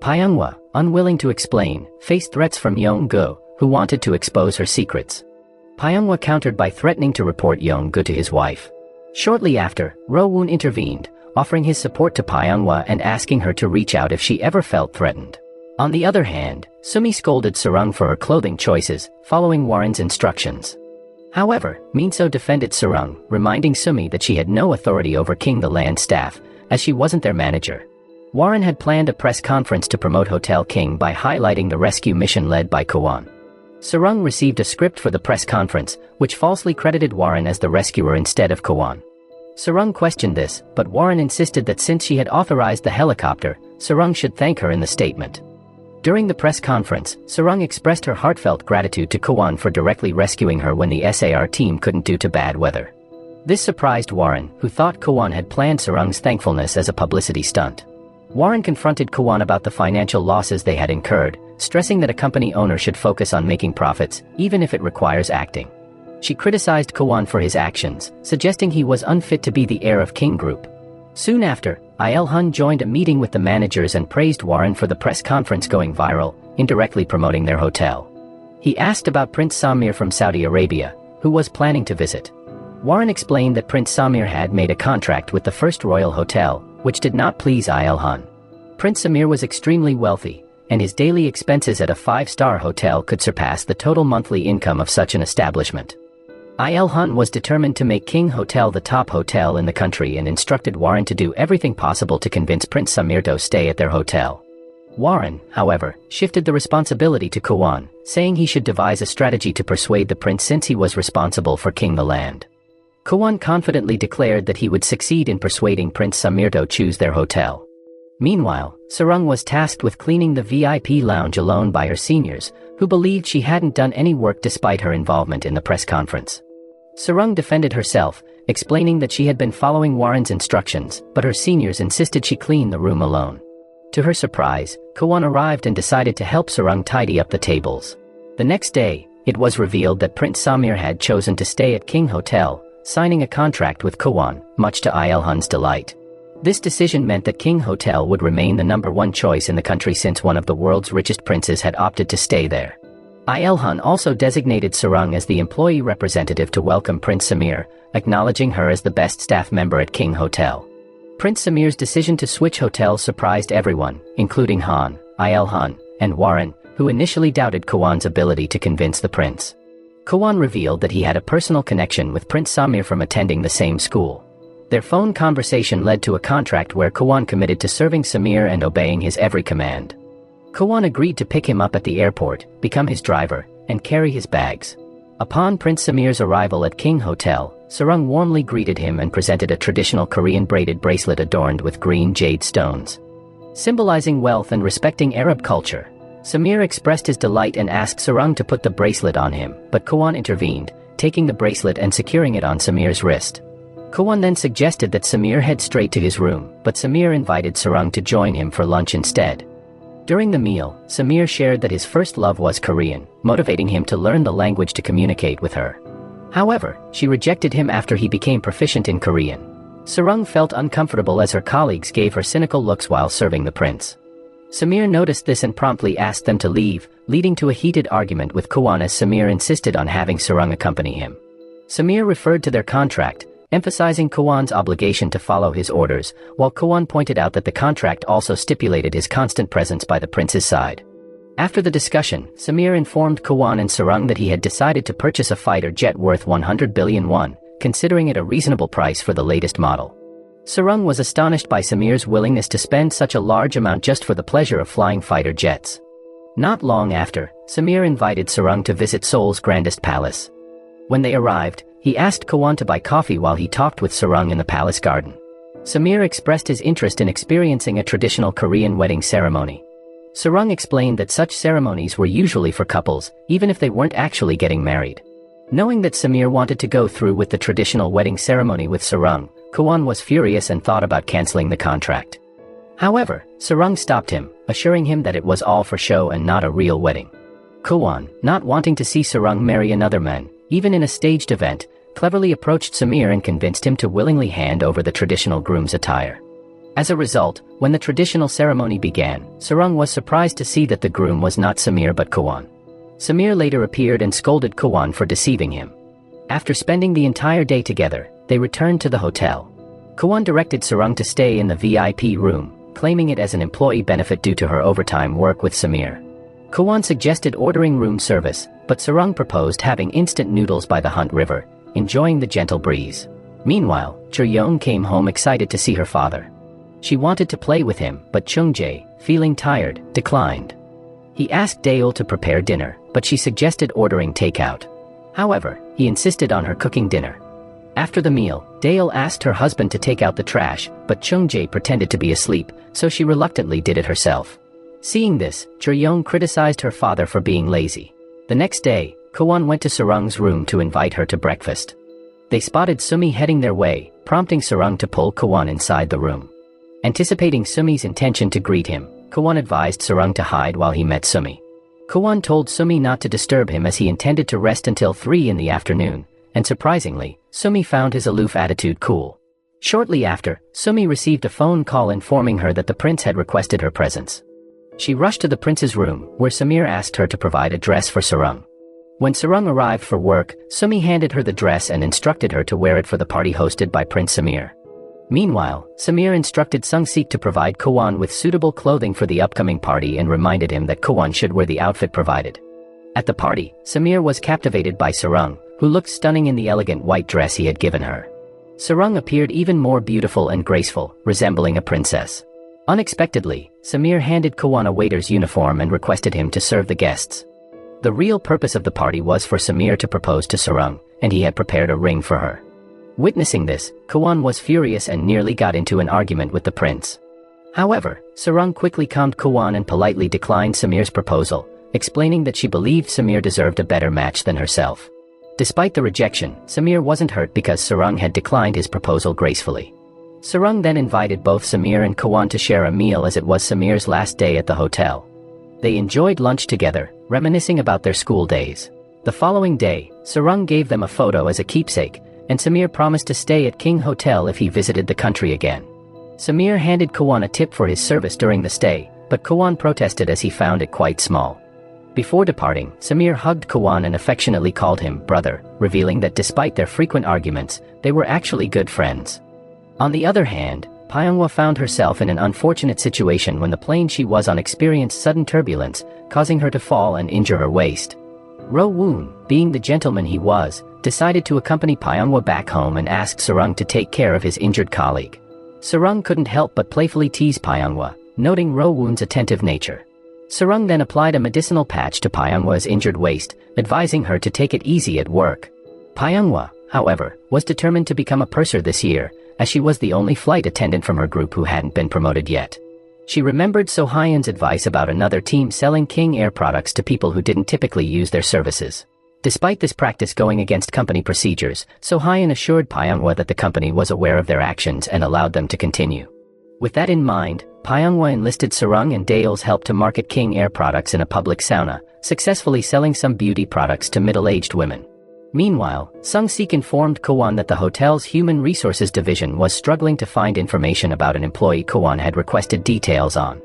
Pyonghwa, unwilling to explain, faced threats from Yeong-gu, who wanted to expose her secrets. Pyonghwa countered by threatening to report Yeong-gu to his wife. Shortly after, Ro-woon intervened, offering his support to Pyonghwa and asking her to reach out if she ever felt threatened. On the other hand, Sumi scolded Sarung for her clothing choices, following Warren's instructions. However, Minso defended Sarung, reminding Sumi that she had no authority over King the Land staff, as she wasn't their manager. Warren had planned a press conference to promote Hotel King by highlighting the rescue mission led by Kwan. Sarung received a script for the press conference, which falsely credited Warren as the rescuer instead of Kwan. Sarung questioned this, but Warren insisted that since she had authorized the helicopter, Sarung should thank her in the statement. During the press conference, Sarung expressed her heartfelt gratitude to Kwan for directly rescuing her when the SAR team couldn't due to bad weather. This surprised Warren, who thought Kwan had planned Sarung's thankfulness as a publicity stunt. Warren confronted Kwan about the financial losses they had incurred, stressing that a company owner should focus on making profits, even if it requires acting. She criticized Kwan for his actions, suggesting he was unfit to be the heir of King Group. Soon after, Il-hun joined a meeting with the managers and praised Warren for the press conference going viral, indirectly promoting their hotel. He asked about Prince Samir from Saudi Arabia, who was planning to visit. Warren explained that Prince Samir had made a contract with the first royal hotel, which did not please Il-hun. Prince Samir was extremely wealthy, and his daily expenses at a 5-star hotel could surpass the total monthly income of such an establishment. Il-hun was determined to make King Hotel the top hotel in the country and instructed Warren to do everything possible to convince Prince Samir to stay at their hotel. Warren, however, shifted the responsibility to Kwon, saying he should devise a strategy to persuade the prince since he was responsible for king the land. Kwon confidently declared that he would succeed in persuading Prince Samir to choose their hotel. Meanwhile, Sarung was tasked with cleaning the VIP lounge alone by her seniors, who believed she hadn't done any work despite her involvement in the press conference. Sarung defended herself, explaining that she had been following Warren's instructions, but her seniors insisted she clean the room alone. To her surprise, Kwon arrived and decided to help Sarung tidy up the tables. The next day, it was revealed that Prince Samir had chosen to stay at King Hotel, signing a contract with Kwon, much to Il-hun's delight. This decision meant that King Hotel would remain the #1 choice in the country since one of the world's richest princes had opted to stay there. Il-hun also designated Sarung as the employee representative to welcome Prince Samir, acknowledging her as the best staff member at King Hotel. Prince Samir's decision to switch hotels surprised everyone, including Han, Il-hun, and Warren, who initially doubted Kwon's ability to convince the prince. Kwon revealed that he had a personal connection with Prince Samir from attending the same school. Their phone conversation led to a contract where Kwon committed to serving Samir and obeying his every command. Kwon agreed to pick him up at the airport, become his driver, and carry his bags. Upon Prince Samir's arrival at King Hotel, Sarung warmly greeted him and presented a traditional Korean braided bracelet adorned with green jade stones. Symbolizing wealth and respecting Arab culture, Samir expressed his delight and asked Sarung to put the bracelet on him, but Kwon intervened, taking the bracelet and securing it on Samir's wrist. Kwon then suggested that Samir head straight to his room, but Samir invited Sarung to join him for lunch instead. During the meal, Samir shared that his first love was Korean, motivating him to learn the language to communicate with her. However, she rejected him after he became proficient in Korean. Sarung felt uncomfortable as her colleagues gave her cynical looks while serving the prince. Samir noticed this and promptly asked them to leave, leading to a heated argument with Kwon as Samir insisted on having Sarung accompany him. Samir referred to their contract, emphasizing Kwon's obligation to follow his orders, while Kwon pointed out that the contract also stipulated his constant presence by the prince's side. After the discussion, Samir informed Kwon and Sarung that he had decided to purchase a fighter jet worth 100 billion won, considering it a reasonable price for the latest model. Sarung was astonished by Samir's willingness to spend such a large amount just for the pleasure of flying fighter jets. Not long after, Samir invited Sarung to visit Seoul's grandest palace. When they arrived, he asked Kwon to buy coffee while he talked with Sarung in the palace garden. Samir expressed his interest in experiencing a traditional Korean wedding ceremony. Sarung explained that such ceremonies were usually for couples, even if they weren't actually getting married. Knowing that Samir wanted to go through with the traditional wedding ceremony with Sarung, Kwon was furious and thought about canceling the contract. However, Sarung stopped him, assuring him that it was all for show and not a real wedding. Kwon, not wanting to see Sarung marry another man, even in a staged event, cleverly approached Samir and convinced him to willingly hand over the traditional groom's attire. As a result, when the traditional ceremony began, Sarung was surprised to see that the groom was not Samir but Kwon. Samir later appeared and scolded Kwon for deceiving him. After spending the entire day together, they returned to the hotel. Kwon directed Sarung to stay in the VIP room, claiming it as an employee benefit due to her overtime work with Samir. Kwon suggested ordering room service, but Sarung proposed having instant noodles by the Hunt River, enjoying the gentle breeze. Meanwhile, Cheryong came home excited to see her father. She wanted to play with him, but Chung-jae, feeling tired, declined. He asked Daeul to prepare dinner, but she suggested ordering takeout. However, he insisted on her cooking dinner. After the meal, Daeul asked her husband to take out the trash, but Chung-jae pretended to be asleep, so she reluctantly did it herself. Seeing this, Cheryong criticized her father for being lazy. The next day, Kwon went to Sarung's room to invite her to breakfast. They spotted Sumi heading their way, prompting Sarung to pull Kwon inside the room. Anticipating Sumi's intention to greet him, Kwon advised Sarung to hide while he met Sumi. Kwon told Sumi not to disturb him as he intended to rest until 3 in the afternoon, and surprisingly, Sumi found his aloof attitude cool. Shortly after, Sumi received a phone call informing her that the prince had requested her presence. She rushed to the prince's room, where Samir asked her to provide a dress for Sarung. When Sarung arrived for work, Sumi handed her the dress and instructed her to wear it for the party hosted by Prince Samir. Meanwhile, Samir instructed Sung-sik to provide Kwon with suitable clothing for the upcoming party and reminded him that Kwon should wear the outfit provided. At the party, Samir was captivated by Sarung, who looked stunning in the elegant white dress he had given her. Sarung appeared even more beautiful and graceful, resembling a princess. Unexpectedly, Samir handed Kwon a waiter's uniform and requested him to serve the guests. The real purpose of the party was for Samir to propose to Sarung, and he had prepared a ring for her. Witnessing this, Kwon was furious and nearly got into an argument with the prince. However, Sarung quickly calmed Kwon and politely declined Samir's proposal, explaining that she believed Samir deserved a better match than herself. Despite the rejection, Samir wasn't hurt because Sarung had declined his proposal gracefully. Sarung then invited both Samir and Kwon to share a meal as it was Samir's last day at the hotel. They enjoyed lunch together, reminiscing about their school days. The following day, Sarung gave them a photo as a keepsake, and Samir promised to stay at King Hotel if he visited the country again. Samir handed Kwon a tip for his service during the stay, but Kwon protested as he found it quite small. Before departing, Samir hugged Kwon and affectionately called him brother, revealing that despite their frequent arguments, they were actually good friends. On the other hand, Pyonghwa found herself in an unfortunate situation when the plane she was on experienced sudden turbulence, causing her to fall and injure her waist. Ro Woon, being the gentleman he was, decided to accompany Pyonghwa back home and asked Sarung to take care of his injured colleague. Sarung couldn't help but playfully tease Pyonghwa, noting Ro Woon's attentive nature. Sarung then applied a medicinal patch to Pyonghwa's injured waist, advising her to take it easy at work. Pyonghwa, however, was determined to become a purser this year, as she was the only flight attendant from her group who hadn't been promoted yet. She remembered So Hyun's advice about another team selling King Air products to people who didn't typically use their services. Despite this practice going against company procedures, So Hyun assured Pyonghwa that the company was aware of their actions and allowed them to continue. With that in mind, Pyonghwa enlisted Sarung and Daeul's help to market King Air products in a public sauna, successfully selling some beauty products to middle-aged women. Meanwhile, Sung-sik informed Kwon that the hotel's Human Resources Division was struggling to find information about an employee Kwon had requested details on.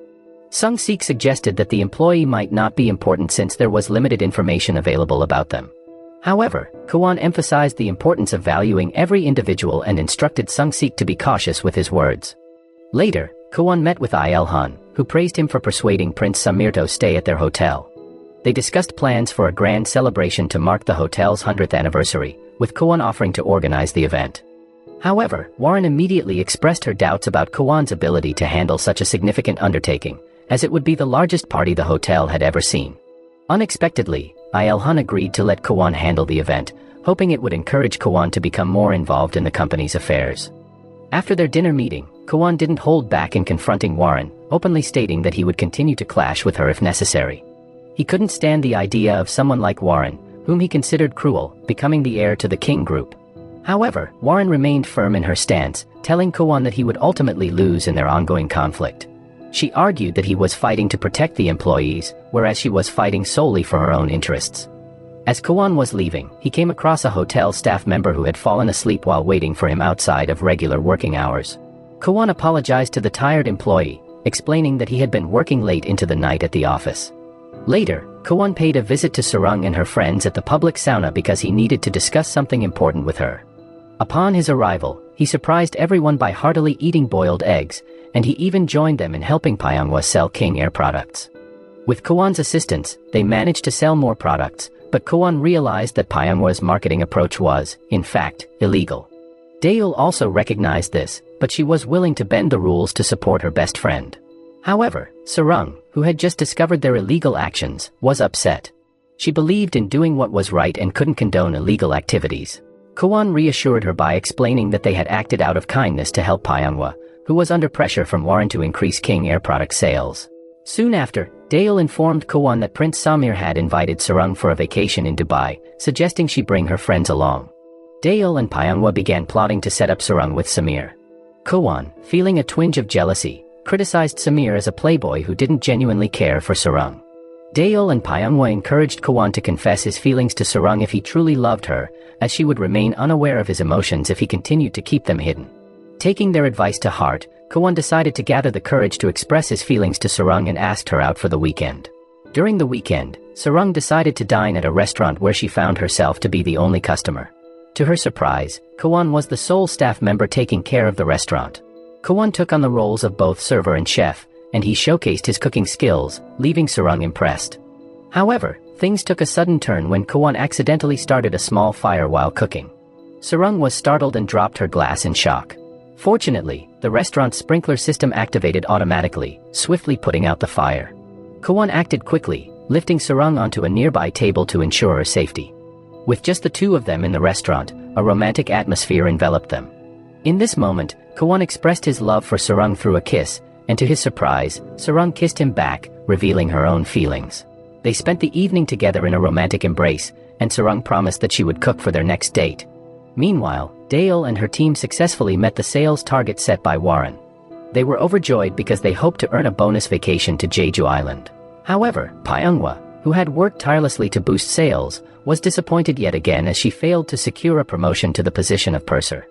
Sung-sik suggested that the employee might not be important since there was limited information available about them. However, Kwon emphasized the importance of valuing every individual and instructed Sung-sik to be cautious with his words. Later, Kwon met with Il-hun, who praised him for persuading Prince Samir to stay at their hotel. They discussed plans for a grand celebration to mark the hotel's 100th anniversary, with Kwon offering to organize the event. However, Warren immediately expressed her doubts about Kwon's ability to handle such a significant undertaking, as it would be the largest party the hotel had ever seen. Unexpectedly, Il-hun agreed to let Kwon handle the event, hoping it would encourage Kwon to become more involved in the company's affairs. After their dinner meeting, Kwon didn't hold back in confronting Warren, openly stating that he would continue to clash with her if necessary. He couldn't stand the idea of someone like Warren, whom he considered cruel, becoming the heir to the King Group. However, Warren remained firm in her stance, telling Kwon that he would ultimately lose in their ongoing conflict. She argued that he was fighting to protect the employees, whereas she was fighting solely for her own interests. As Kwon was leaving, he came across a hotel staff member who had fallen asleep while waiting for him outside of regular working hours. Kwon apologized to the tired employee, explaining that he had been working late into the night at the office. Later, Kwon paid a visit to Sarung and her friends at the public sauna because he needed to discuss something important with her. Upon his arrival, he surprised everyone by heartily eating boiled eggs, and he even joined them in helping Pyonghwa sell King Air products. With Kwon's assistance, they managed to sell more products, but Kwon realized that Pyonghwa's marketing approach was, in fact, illegal. Daeul also recognized this, but she was willing to bend the rules to support her best friend. However, Sarung, who had just discovered their illegal actions, was upset. She believed in doing what was right and couldn't condone illegal activities. Kwon reassured her by explaining that they had acted out of kindness to help Pyonghwa, who was under pressure from Warren to increase King Air product sales. Soon after, Daeul informed Kwon that Prince Samir had invited Sarung for a vacation in Dubai, suggesting she bring her friends along. Daeul and Pyonghwa began plotting to set up Sarung with Samir. Kwon, feeling a twinge of jealousy, criticized Samir as a playboy who didn't genuinely care for Sarung. Daeul and Pyonghwa encouraged Kwon to confess his feelings to Sarung if he truly loved her, as she would remain unaware of his emotions if he continued to keep them hidden. Taking their advice to heart, Kwon decided to gather the courage to express his feelings to Sarung and asked her out for the weekend. During the weekend, Sarung decided to dine at a restaurant where she found herself to be the only customer. To her surprise, Kwon was the sole staff member taking care of the restaurant. Kwon took on the roles of both server and chef, and he showcased his cooking skills, leaving Sarung impressed. However, things took a sudden turn when Kwon accidentally started a small fire while cooking. Sarung was startled and dropped her glass in shock. Fortunately, the restaurant's sprinkler system activated automatically, swiftly putting out the fire. Kwon acted quickly, lifting Sarung onto a nearby table to ensure her safety. With just the two of them in the restaurant, a romantic atmosphere enveloped them. In this moment, Kwon expressed his love for Sarung through a kiss, and to his surprise, Sarung kissed him back, revealing her own feelings. They spent the evening together in a romantic embrace, and Sarung promised that she would cook for their next date. Meanwhile, Dale and her team successfully met the sales target set by Warren. They were overjoyed because they hoped to earn a bonus vacation to Jeju Island. However, Pyonghwa, who had worked tirelessly to boost sales, was disappointed yet again as she failed to secure a promotion to the position of purser.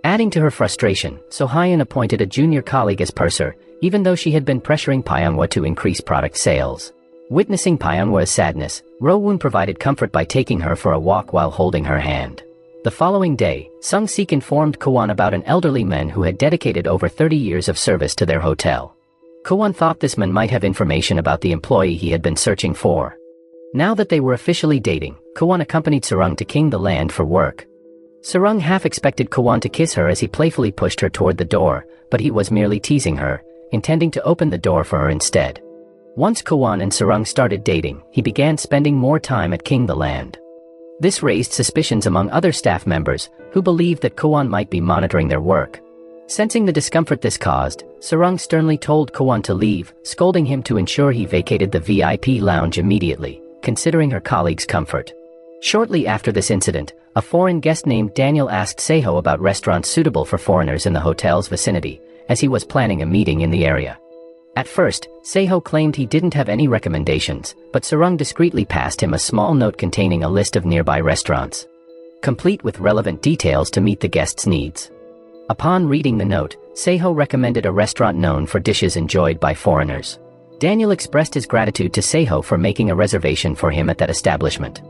Adding to her frustration, So-hyun appointed a junior colleague as purser, even though she had been pressuring Pyonghwa to increase product sales. Witnessing Pyonghwa's sadness, Rowoon provided comfort by taking her for a walk while holding her hand. The following day, Sung-sik informed Kwon about an elderly man who had dedicated over 30 years of service to their hotel. Kwon thought this man might have information about the employee he had been searching for. Now that they were officially dating, Kwon accompanied Sarung to King the Land for work. Sarung half expected Kwon to kiss her as he playfully pushed her toward the door, but he was merely teasing her, intending to open the door for her instead. Once Kwon and Sarung started dating, he began spending more time at King the Land. This raised suspicions among other staff members, who believed that Kwon might be monitoring their work. Sensing the discomfort this caused, Sarung sternly told Kwon to leave, scolding him to ensure he vacated the VIP lounge immediately, considering her colleague's comfort. Shortly after this incident, a foreign guest named Daniel asked Seho about restaurants suitable for foreigners in the hotel's vicinity, as he was planning a meeting in the area. At first, Seho claimed he didn't have any recommendations, but Sarung discreetly passed him a small note containing a list of nearby restaurants, complete with relevant details to meet the guest's needs. Upon reading the note, Seho recommended a restaurant known for dishes enjoyed by foreigners. Daniel expressed his gratitude to Seho for making a reservation for him at that establishment.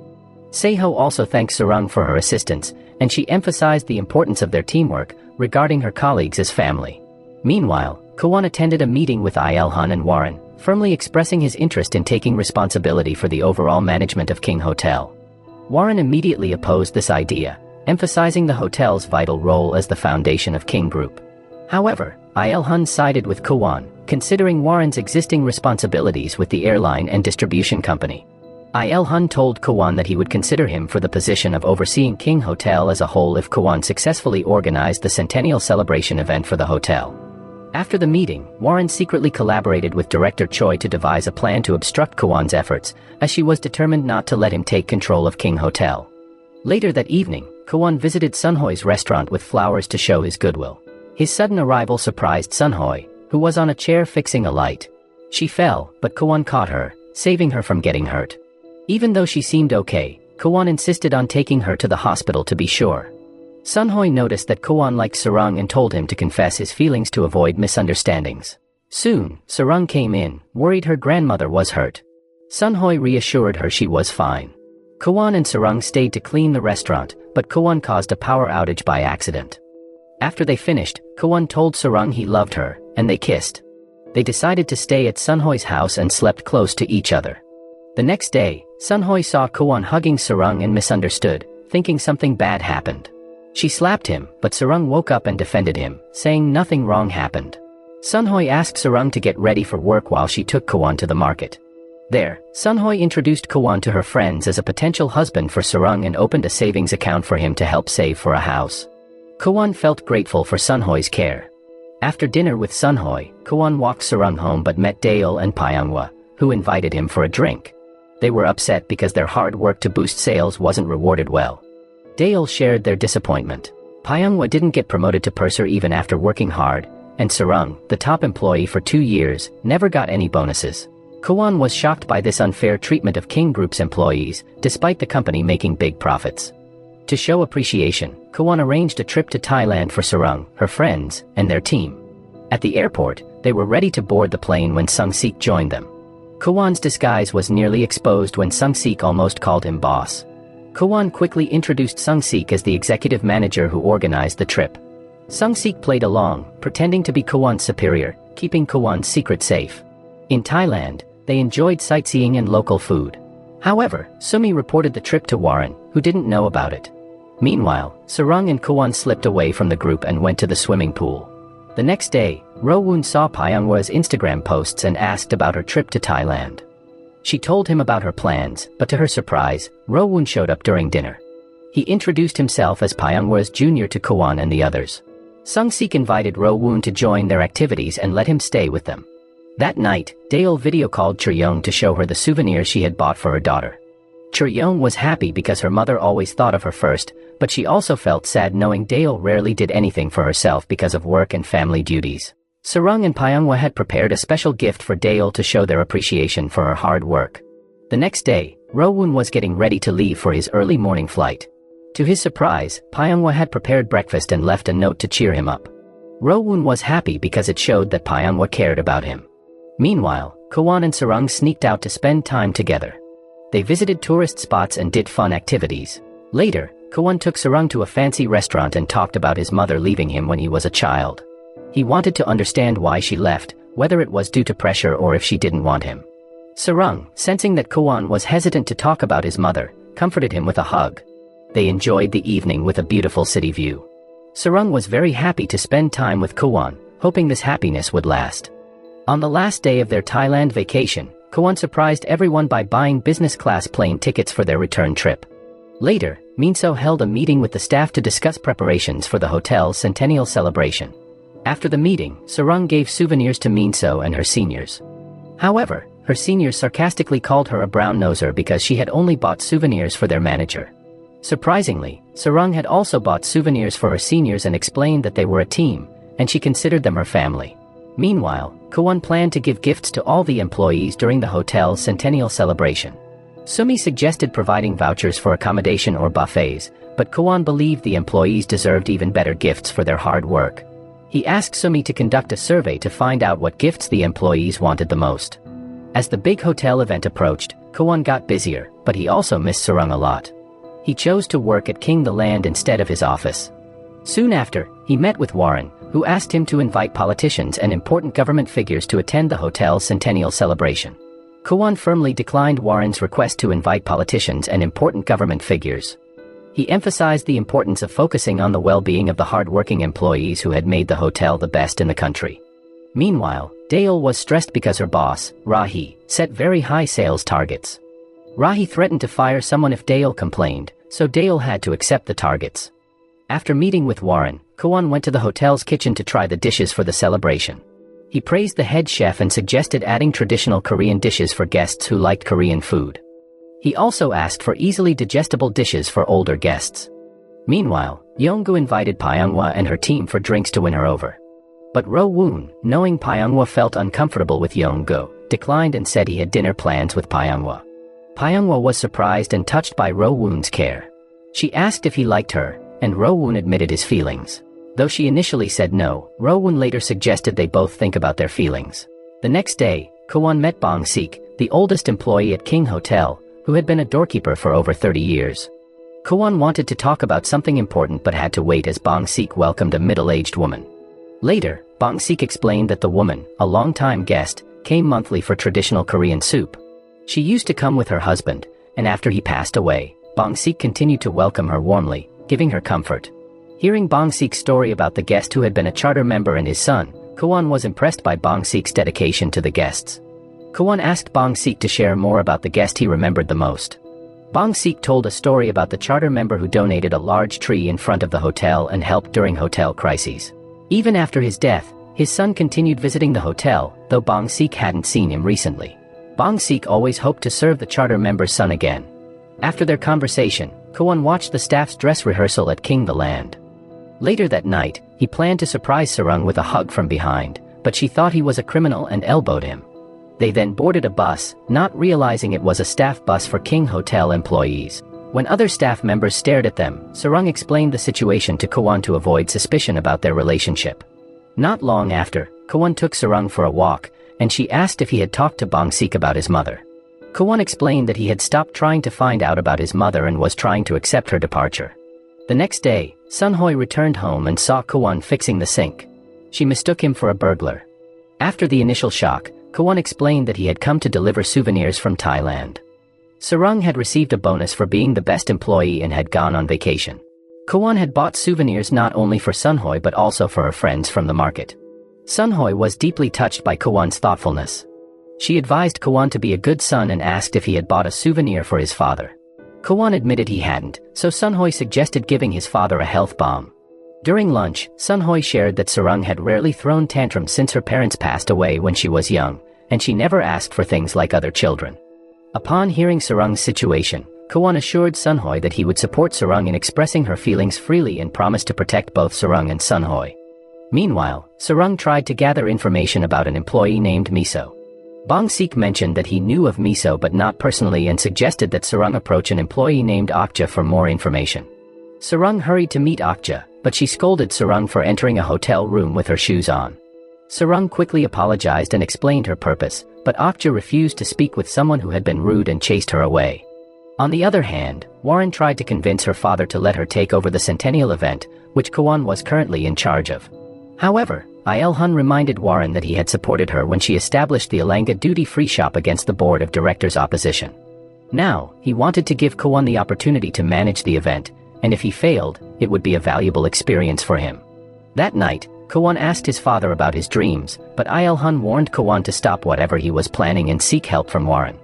Seho also thanked Sarung for her assistance, and she emphasized the importance of their teamwork, regarding her colleagues as family. Meanwhile, Kwon attended a meeting with Il-hun and Warren, firmly expressing his interest in taking responsibility for the overall management of King Hotel. Warren immediately opposed this idea, emphasizing the hotel's vital role as the foundation of King Group. However, Il-hun sided with Kwon, considering Warren's existing responsibilities with the airline and distribution company. Il-hun told Kwon that he would consider him for the position of overseeing King Hotel as a whole if Kwon successfully organized the centennial celebration event for the hotel. After the meeting, Warren secretly collaborated with Director Choi to devise a plan to obstruct Kwon's efforts, as she was determined not to let him take control of King Hotel. Later that evening, Kwon visited Sunhoi's restaurant with flowers to show his goodwill. His sudden arrival surprised Sunhoi, who was on a chair fixing a light. She fell, but Kwon caught her, saving her from getting hurt. Even though she seemed okay, Kwon insisted on taking her to the hospital to be sure. Sunhoi noticed that Kwon liked Sarung and told him to confess his feelings to avoid misunderstandings. Soon, Sarung came in, worried her grandmother was hurt. Sunhoi reassured her she was fine. Kwon and Sarung stayed to clean the restaurant, but Kwon caused a power outage by accident. After they finished, Kwon told Sarung he loved her, and they kissed. They decided to stay at Sunhoi's house and slept close to each other. The next day, Sunhoi saw Kwon hugging Sarung and misunderstood, thinking something bad happened. She slapped him, but Sarung woke up and defended him, saying nothing wrong happened. Sunhoi asked Sarung to get ready for work while she took Kwon to the market. There, Sunhoi introduced Kwon to her friends as a potential husband for Sarung and opened a savings account for him to help save for a house. Kwon felt grateful for Sunhoi's care. After dinner with Sunhoi, Kwon walked Sarung home but met Dale and Pyonghwa, who invited him for a drink. They were upset because their hard work to boost sales wasn't rewarded well. Dale shared their disappointment. Pyonghwa didn't get promoted to purser even after working hard, and Sarung, the top employee for 2 years, never got any bonuses. Kwon was shocked by this unfair treatment of King Group's employees, despite the company making big profits. To show appreciation, Kwon arranged a trip to Thailand for Sarung, her friends, and their team. At the airport, they were ready to board the plane when Sung-sik joined them. Kwon's disguise was nearly exposed when Sung-sik almost called him boss. Kwon quickly introduced Sung-sik as the executive manager who organized the trip. Sung-sik played along, pretending to be Kwon's superior, keeping Kwon's secret safe. In Thailand, they enjoyed sightseeing and local food. However, Sumi reported the trip to Warren, who didn't know about it. Meanwhile, Sarung and Kwon slipped away from the group and went to the swimming pool. The next day, Ro-woon saw Pyonghwa's Instagram posts and asked about her trip to Thailand. She told him about her plans, but to her surprise, Ro-woon showed up during dinner. He introduced himself as Pyonghwa's junior to Kwon and the others. Sung-sik invited Ro-woon to join their activities and let him stay with them. That night, Daeol video-called Chur-young to show her the souvenirs she had bought for her daughter. Chur-young was happy because her mother always thought of her first, but she also felt sad knowing Daeol rarely did anything for herself because of work and family duties. Sarung and Pyonghwa had prepared a special gift for Daeol to show their appreciation for her hard work. The next day, Ro-woon was getting ready to leave for his early morning flight. To his surprise, Pyonghwa had prepared breakfast and left a note to cheer him up. Ro-woon was happy because it showed that Pyonghwa cared about him. Meanwhile, Kwon and Sarung sneaked out to spend time together. They visited tourist spots and did fun activities. Later, Kwon took Sarung to a fancy restaurant and talked about his mother leaving him when he was a child. He wanted to understand why she left, whether it was due to pressure or if she didn't want him. Sarung, sensing that Kwon was hesitant to talk about his mother, comforted him with a hug. They enjoyed the evening with a beautiful city view. Sarung was very happy to spend time with Kwon, hoping this happiness would last. On the last day of their Thailand vacation, Kwon surprised everyone by buying business-class plane tickets for their return trip. Later, Minso held a meeting with the staff to discuss preparations for the hotel's centennial celebration. After the meeting, Sarung gave souvenirs to Minso and her seniors. However, her seniors sarcastically called her a brown-noser because she had only bought souvenirs for their manager. Surprisingly, Sarung had also bought souvenirs for her seniors and explained that they were a team, and she considered them her family. Meanwhile, Kwon planned to give gifts to all the employees during the hotel's centennial celebration. Sumi suggested providing vouchers for accommodation or buffets, but Kwon believed the employees deserved even better gifts for their hard work. He asked Sumi to conduct a survey to find out what gifts the employees wanted the most. As the big hotel event approached, Kwon got busier, but he also missed Sarung a lot. He chose to work at King the Land instead of his office. Soon after, he met with Warren, who asked him to invite politicians and important government figures to attend the hotel's centennial celebration. Kwon firmly declined Warren's request to invite politicians and important government figures. He emphasized the importance of focusing on the well-being of the hard-working employees who had made the hotel the best in the country. Meanwhile, Daeol was stressed because her boss, Rahi, set very high sales targets. Rahi threatened to fire someone if Daeol complained, so Daeol had to accept the targets. After meeting with Warren, Kwon went to the hotel's kitchen to try the dishes for the celebration. He praised the head chef and suggested adding traditional Korean dishes for guests who liked Korean food. He also asked for easily digestible dishes for older guests. Meanwhile, Yeonggu invited Pyonghwa and her team for drinks to win her over. But Ro-woon, knowing Pyonghwa felt uncomfortable with Yeonggu, declined and said he had dinner plans with Pyonghwa. Pyonghwa was surprised and touched by Ro-woon's care. She asked if he liked her, and Ro-woon admitted his feelings. Though she initially said no, Ro-woon later suggested they both think about their feelings. The next day, Kwon met Bong-sik, the oldest employee at King Hotel, who had been a doorkeeper for over 30 years. Kwon wanted to talk about something important but had to wait as Bong-sik welcomed a middle-aged woman. Later, Bong-sik explained that the woman, a long-time guest, came monthly for traditional Korean soup. She used to come with her husband, and after he passed away, Bong-sik continued to welcome her warmly, giving her comfort. Hearing Bong-sik's story about the guest who had been a charter member and his son, Kwon was impressed by Bong-sik's dedication to the guests. Kwon asked Bong-sik to share more about the guest he remembered the most. Bong-sik told a story about the charter member who donated a large tree in front of the hotel and helped during hotel crises. Even after his death, his son continued visiting the hotel, though Bong-sik hadn't seen him recently. Bong-sik always hoped to serve the charter member's son again. After their conversation, Kwon watched the staff's dress rehearsal at King the Land. Later that night, he planned to surprise Sarung with a hug from behind, but she thought he was a criminal and elbowed him. They then boarded a bus, not realizing it was a staff bus for King Hotel employees. When other staff members stared at them, Sarung explained the situation to Kwon to avoid suspicion about their relationship. Not long after, Kwon took Sarung for a walk, and she asked if he had talked to Bong-sik about his mother. Kwon explained that he had stopped trying to find out about his mother and was trying to accept her departure. The next day, Sunhoy returned home and saw Kwon fixing the sink. She mistook him for a burglar. After the initial shock, Kwon explained that he had come to deliver souvenirs from Thailand. Sarung had received a bonus for being the best employee and had gone on vacation. Kwon had bought souvenirs not only for Sunhoy but also for her friends from the market. Sunhoy was deeply touched by Kwon's thoughtfulness. She advised Kwon to be a good son and asked if he had bought a souvenir for his father. Kwon admitted he hadn't, so Sunhoy suggested giving his father a health bomb. During lunch, Sunhoy shared that Sarung had rarely thrown tantrums since her parents passed away when she was young, and she never asked for things like other children. Upon hearing Sarung's situation, Kwon assured Sunhoy that he would support Sarung in expressing her feelings freely and promised to protect both Sarung and Sunhoy. Meanwhile, Sarung tried to gather information about an employee named Miso. Bong Sik mentioned that he knew of Miso but not personally and suggested that Sarung approach an employee named Okja for more information. Sarung hurried to meet Okja, but she scolded Sarung for entering a hotel room with her shoes on. Sarung quickly apologized and explained her purpose, but Okja refused to speak with someone who had been rude and chased her away. On the other hand, Warren tried to convince her father to let her take over the centennial event, which Kwon was currently in charge of. However, Il-hun reminded Warren that he had supported her when she established the Alanga duty-free shop against the board of directors' opposition. Now, he wanted to give Kwon the opportunity to manage the event, and if he failed, it would be a valuable experience for him. That night, Kwon asked his father about his dreams, but Il-hun warned Kwon to stop whatever he was planning and seek help from Warren.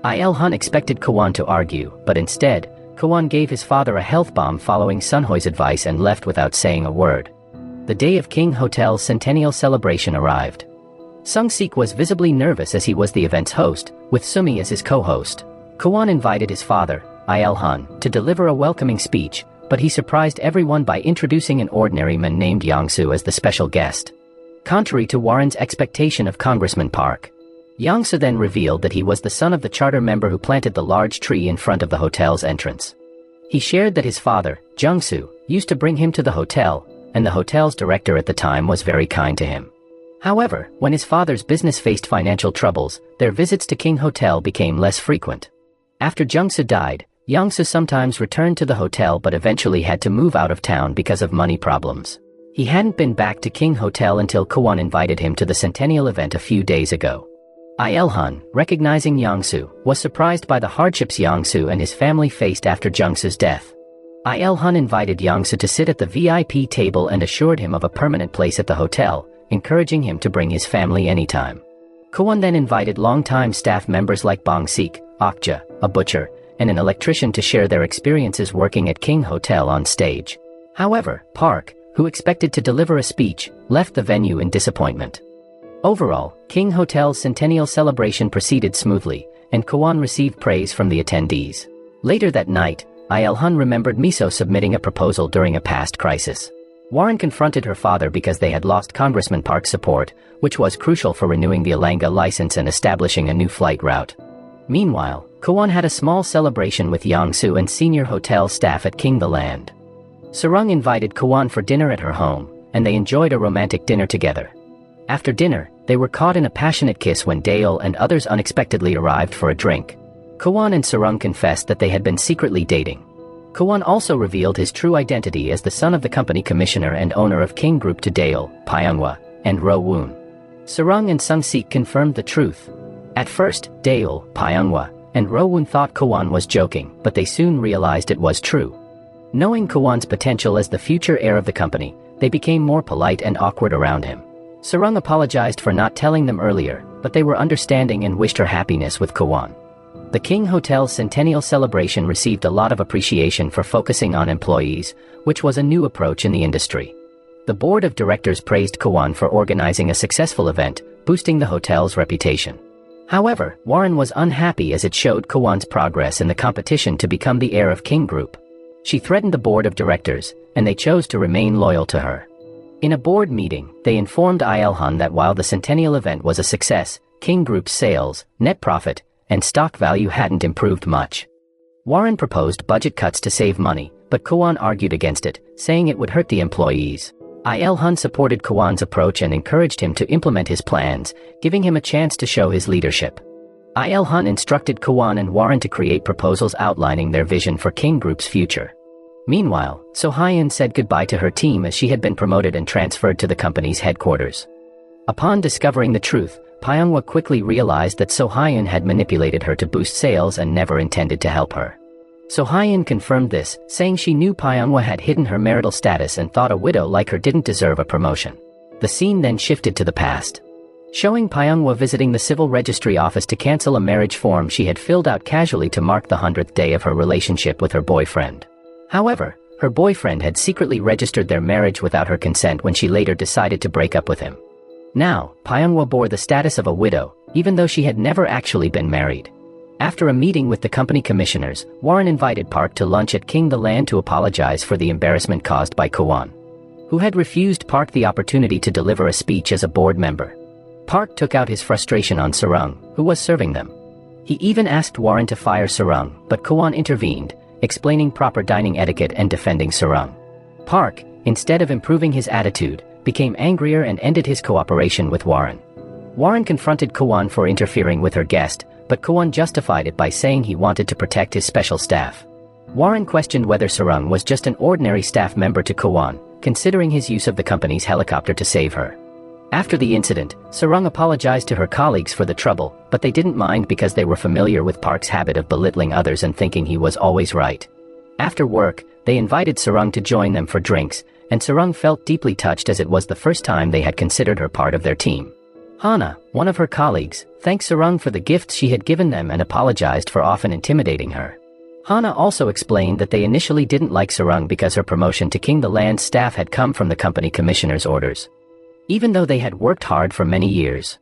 Il-hun expected Kwon to argue, but instead, Kwon gave his father a health bomb following Sunhoy's advice and left without saying a word. The day of King Hotel's centennial celebration arrived. Sung-sik was visibly nervous as he was the event's host, with Sumi as his co-host. Kwon invited his father, Il-hun, to deliver a welcoming speech, but he surprised everyone by introducing an ordinary man named Yong-soo as the special guest. Contrary to Warren's expectation of Congressman Park, Yong-soo then revealed that he was the son of the charter member who planted the large tree in front of the hotel's entrance. He shared that his father, Jung-soo, used to bring him to the hotel, and the hotel's director at the time was very kind to him. However, when his father's business faced financial troubles, their visits to King Hotel became less frequent. After Jung-soo died, Yong-soo sometimes returned to the hotel but eventually had to move out of town because of money problems. He hadn't been back to King Hotel until Kwon invited him to the centennial event a few days ago. Il-hun, recognizing Yong-soo, was surprised by the hardships Yong-soo and his family faced after Jung-soo's death. Il-hun invited Yong-soo to sit at the VIP table and assured him of a permanent place at the hotel, encouraging him to bring his family anytime. Kwon then invited longtime staff members like Bong Sik, Okja, a butcher, and an electrician to share their experiences working at King Hotel on stage. However, Park, who expected to deliver a speech, left the venue in disappointment. Overall, King Hotel's centennial celebration proceeded smoothly, and Kwon received praise from the attendees. Later that night, Il-hun remembered Miso submitting a proposal during a past crisis. Warren confronted her father because they had lost Congressman Park's support, which was crucial for renewing the Alanga license and establishing a new flight route. Meanwhile, Kwon had a small celebration with Yong-soo and senior hotel staff at King the Land. Sarung invited Kwon for dinner at her home, and they enjoyed a romantic dinner together. After dinner, they were caught in a passionate kiss when Daeol and others unexpectedly arrived for a drink. Kwon and Sarung confessed that they had been secretly dating. Kwon also revealed his true identity as the son of the company commissioner and owner of King Group to Daeol, Pyonghwa, and Ro Woon. Sarung and Sung-sik confirmed the truth. At first, Daeol, Pyonghwa, and Ro Woon thought Kwon was joking, but they soon realized it was true. Knowing Kwon's potential as the future heir of the company, they became more polite and awkward around him. Sarung apologized for not telling them earlier, but they were understanding and wished her happiness with Kwon. The King Hotel's centennial celebration received a lot of appreciation for focusing on employees, which was a new approach in the industry. The board of directors praised Kwon for organizing a successful event, boosting the hotel's reputation. However, Warren was unhappy as it showed Kwon's progress in the competition to become the heir of King Group. She threatened the board of directors, and they chose to remain loyal to her. In a board meeting, they informed Il-hun that while the centennial event was a success, King Group's sales, net profit, and stock value hadn't improved much. Warren proposed budget cuts to save money, but Kwon argued against it, saying it would hurt the employees. Il-hun supported Kwon's approach and encouraged him to implement his plans, giving him a chance to show his leadership. Il Hun instructed Kwon and Warren to create proposals outlining their vision for King Group's future. Meanwhile, So Hyun said goodbye to her team as she had been promoted and transferred to the company's headquarters. Upon discovering the truth, Pyonghwa quickly realized that So Hyun had manipulated her to boost sales and never intended to help her. So Hyun confirmed this, saying she knew Pyonghwa had hidden her marital status and thought a widow like her didn't deserve a promotion. The scene then shifted to the past, showing Pyonghwa visiting the civil registry office to cancel a marriage form she had filled out casually to mark the 100th day of her relationship with her boyfriend. However, her boyfriend had secretly registered their marriage without her consent when she later decided to break up with him. Now, Pyonghwa bore the status of a widow, even though she had never actually been married. After a meeting with the company commissioners, Warren invited Park to lunch at King the Land to apologize for the embarrassment caused by Kwon, who had refused Park the opportunity to deliver a speech as a board member. Park took out his frustration on Sarung, who was serving them. He even asked Warren to fire Sarung, but Kwon intervened, explaining proper dining etiquette and defending Sarung. Park, instead of improving his attitude, became angrier and ended his cooperation with Warren. Warren confronted Kwon for interfering with her guest, but Kwon justified it by saying he wanted to protect his special staff. Warren questioned whether Sarung was just an ordinary staff member to Kwon, considering his use of the company's helicopter to save her. After the incident, Sarung apologized to her colleagues for the trouble, but they didn't mind because they were familiar with Park's habit of belittling others and thinking he was always right. After work, they invited Sarung to join them for drinks, and Sarung felt deeply touched as it was the first time they had considered her part of their team. Hana, one of her colleagues, thanked Sarung for the gifts she had given them and apologized for often intimidating her. Hana also explained that they initially didn't like Sarung because her promotion to King the Land staff had come from the company commissioner's orders, even though they had worked hard for many years.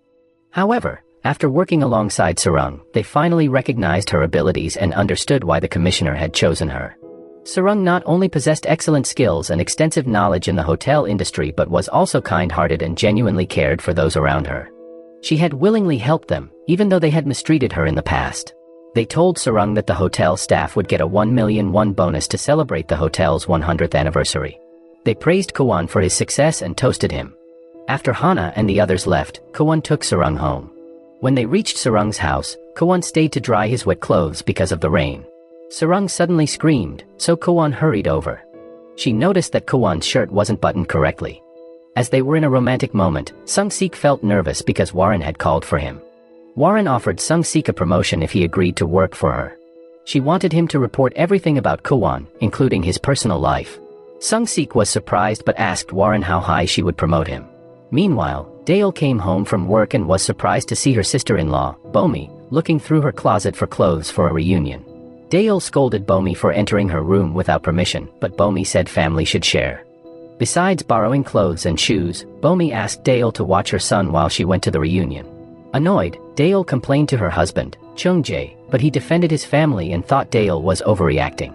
However, after working alongside Sarung, they finally recognized her abilities and understood why the commissioner had chosen her. Sarung not only possessed excellent skills and extensive knowledge in the hotel industry but was also kind-hearted and genuinely cared for those around her. She had willingly helped them, even though they had mistreated her in the past. They told Sarung that the hotel staff would get a 1 million won bonus to celebrate the hotel's 100th anniversary. They praised Kwon for his success and toasted him. After Hana and the others left, Kwon took Sarung home. When they reached Sarung's house, Kwon stayed to dry his wet clothes because of the rain. Sarung suddenly screamed, so Kwon hurried over. She noticed that Kwon's shirt wasn't buttoned correctly. As they were in a romantic moment, Sung-sik felt nervous because Warren had called for him. Warren offered Sung-sik a promotion if he agreed to work for her. She wanted him to report everything about Kwon, including his personal life. Sung-sik was surprised but asked Warren how high she would promote him. Meanwhile, Daeul came home from work and was surprised to see her sister-in-law, Bomi, looking through her closet for clothes for a reunion. Daeul scolded Bomi for entering her room without permission, but Bomi said family should share. Besides borrowing clothes and shoes, Bomi asked Daeul to watch her son while she went to the reunion. Annoyed, Daeul complained to her husband, Chung-jae, but he defended his family and thought Daeul was overreacting.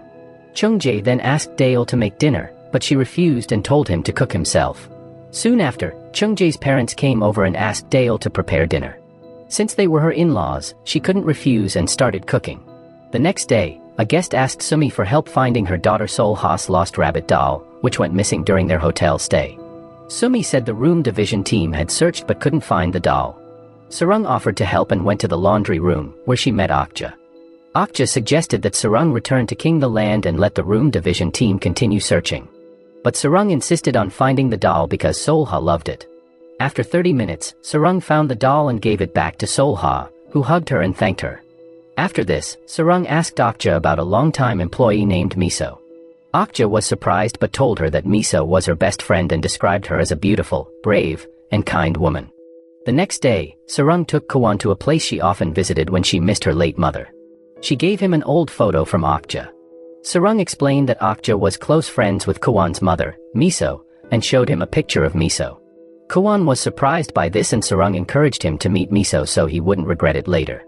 Chung-jae then asked Daeul to make dinner, but she refused and told him to cook himself. Soon after, Chung-jae's parents came over and asked Daeul to prepare dinner. Since they were her in-laws, she couldn't refuse and started cooking. The next day, a guest asked Sumi for help finding her daughter Sol-ha's lost rabbit doll, which went missing during their hotel stay. Sumi said the room division team had searched but couldn't find the doll. Sarung offered to help and went to the laundry room, where she met Okja. Okja suggested that Sarung return to King the Land and let the room division team continue searching. But Sarung insisted on finding the doll because Sol-ha loved it. After 30 minutes, Sarung found the doll and gave it back to Sol-ha, who hugged her and thanked her. After this, Sarung asked Okja about a longtime employee named Miso. Okja was surprised but told her that Miso was her best friend and described her as a beautiful, brave, and kind woman. The next day, Sarung took Kwon to a place she often visited when she missed her late mother. She gave him an old photo from Okja. Sarung explained that Okja was close friends with Kwon's mother, Miso, and showed him a picture of Miso. Kwon was surprised by this and Sarung encouraged him to meet Miso so he wouldn't regret it later.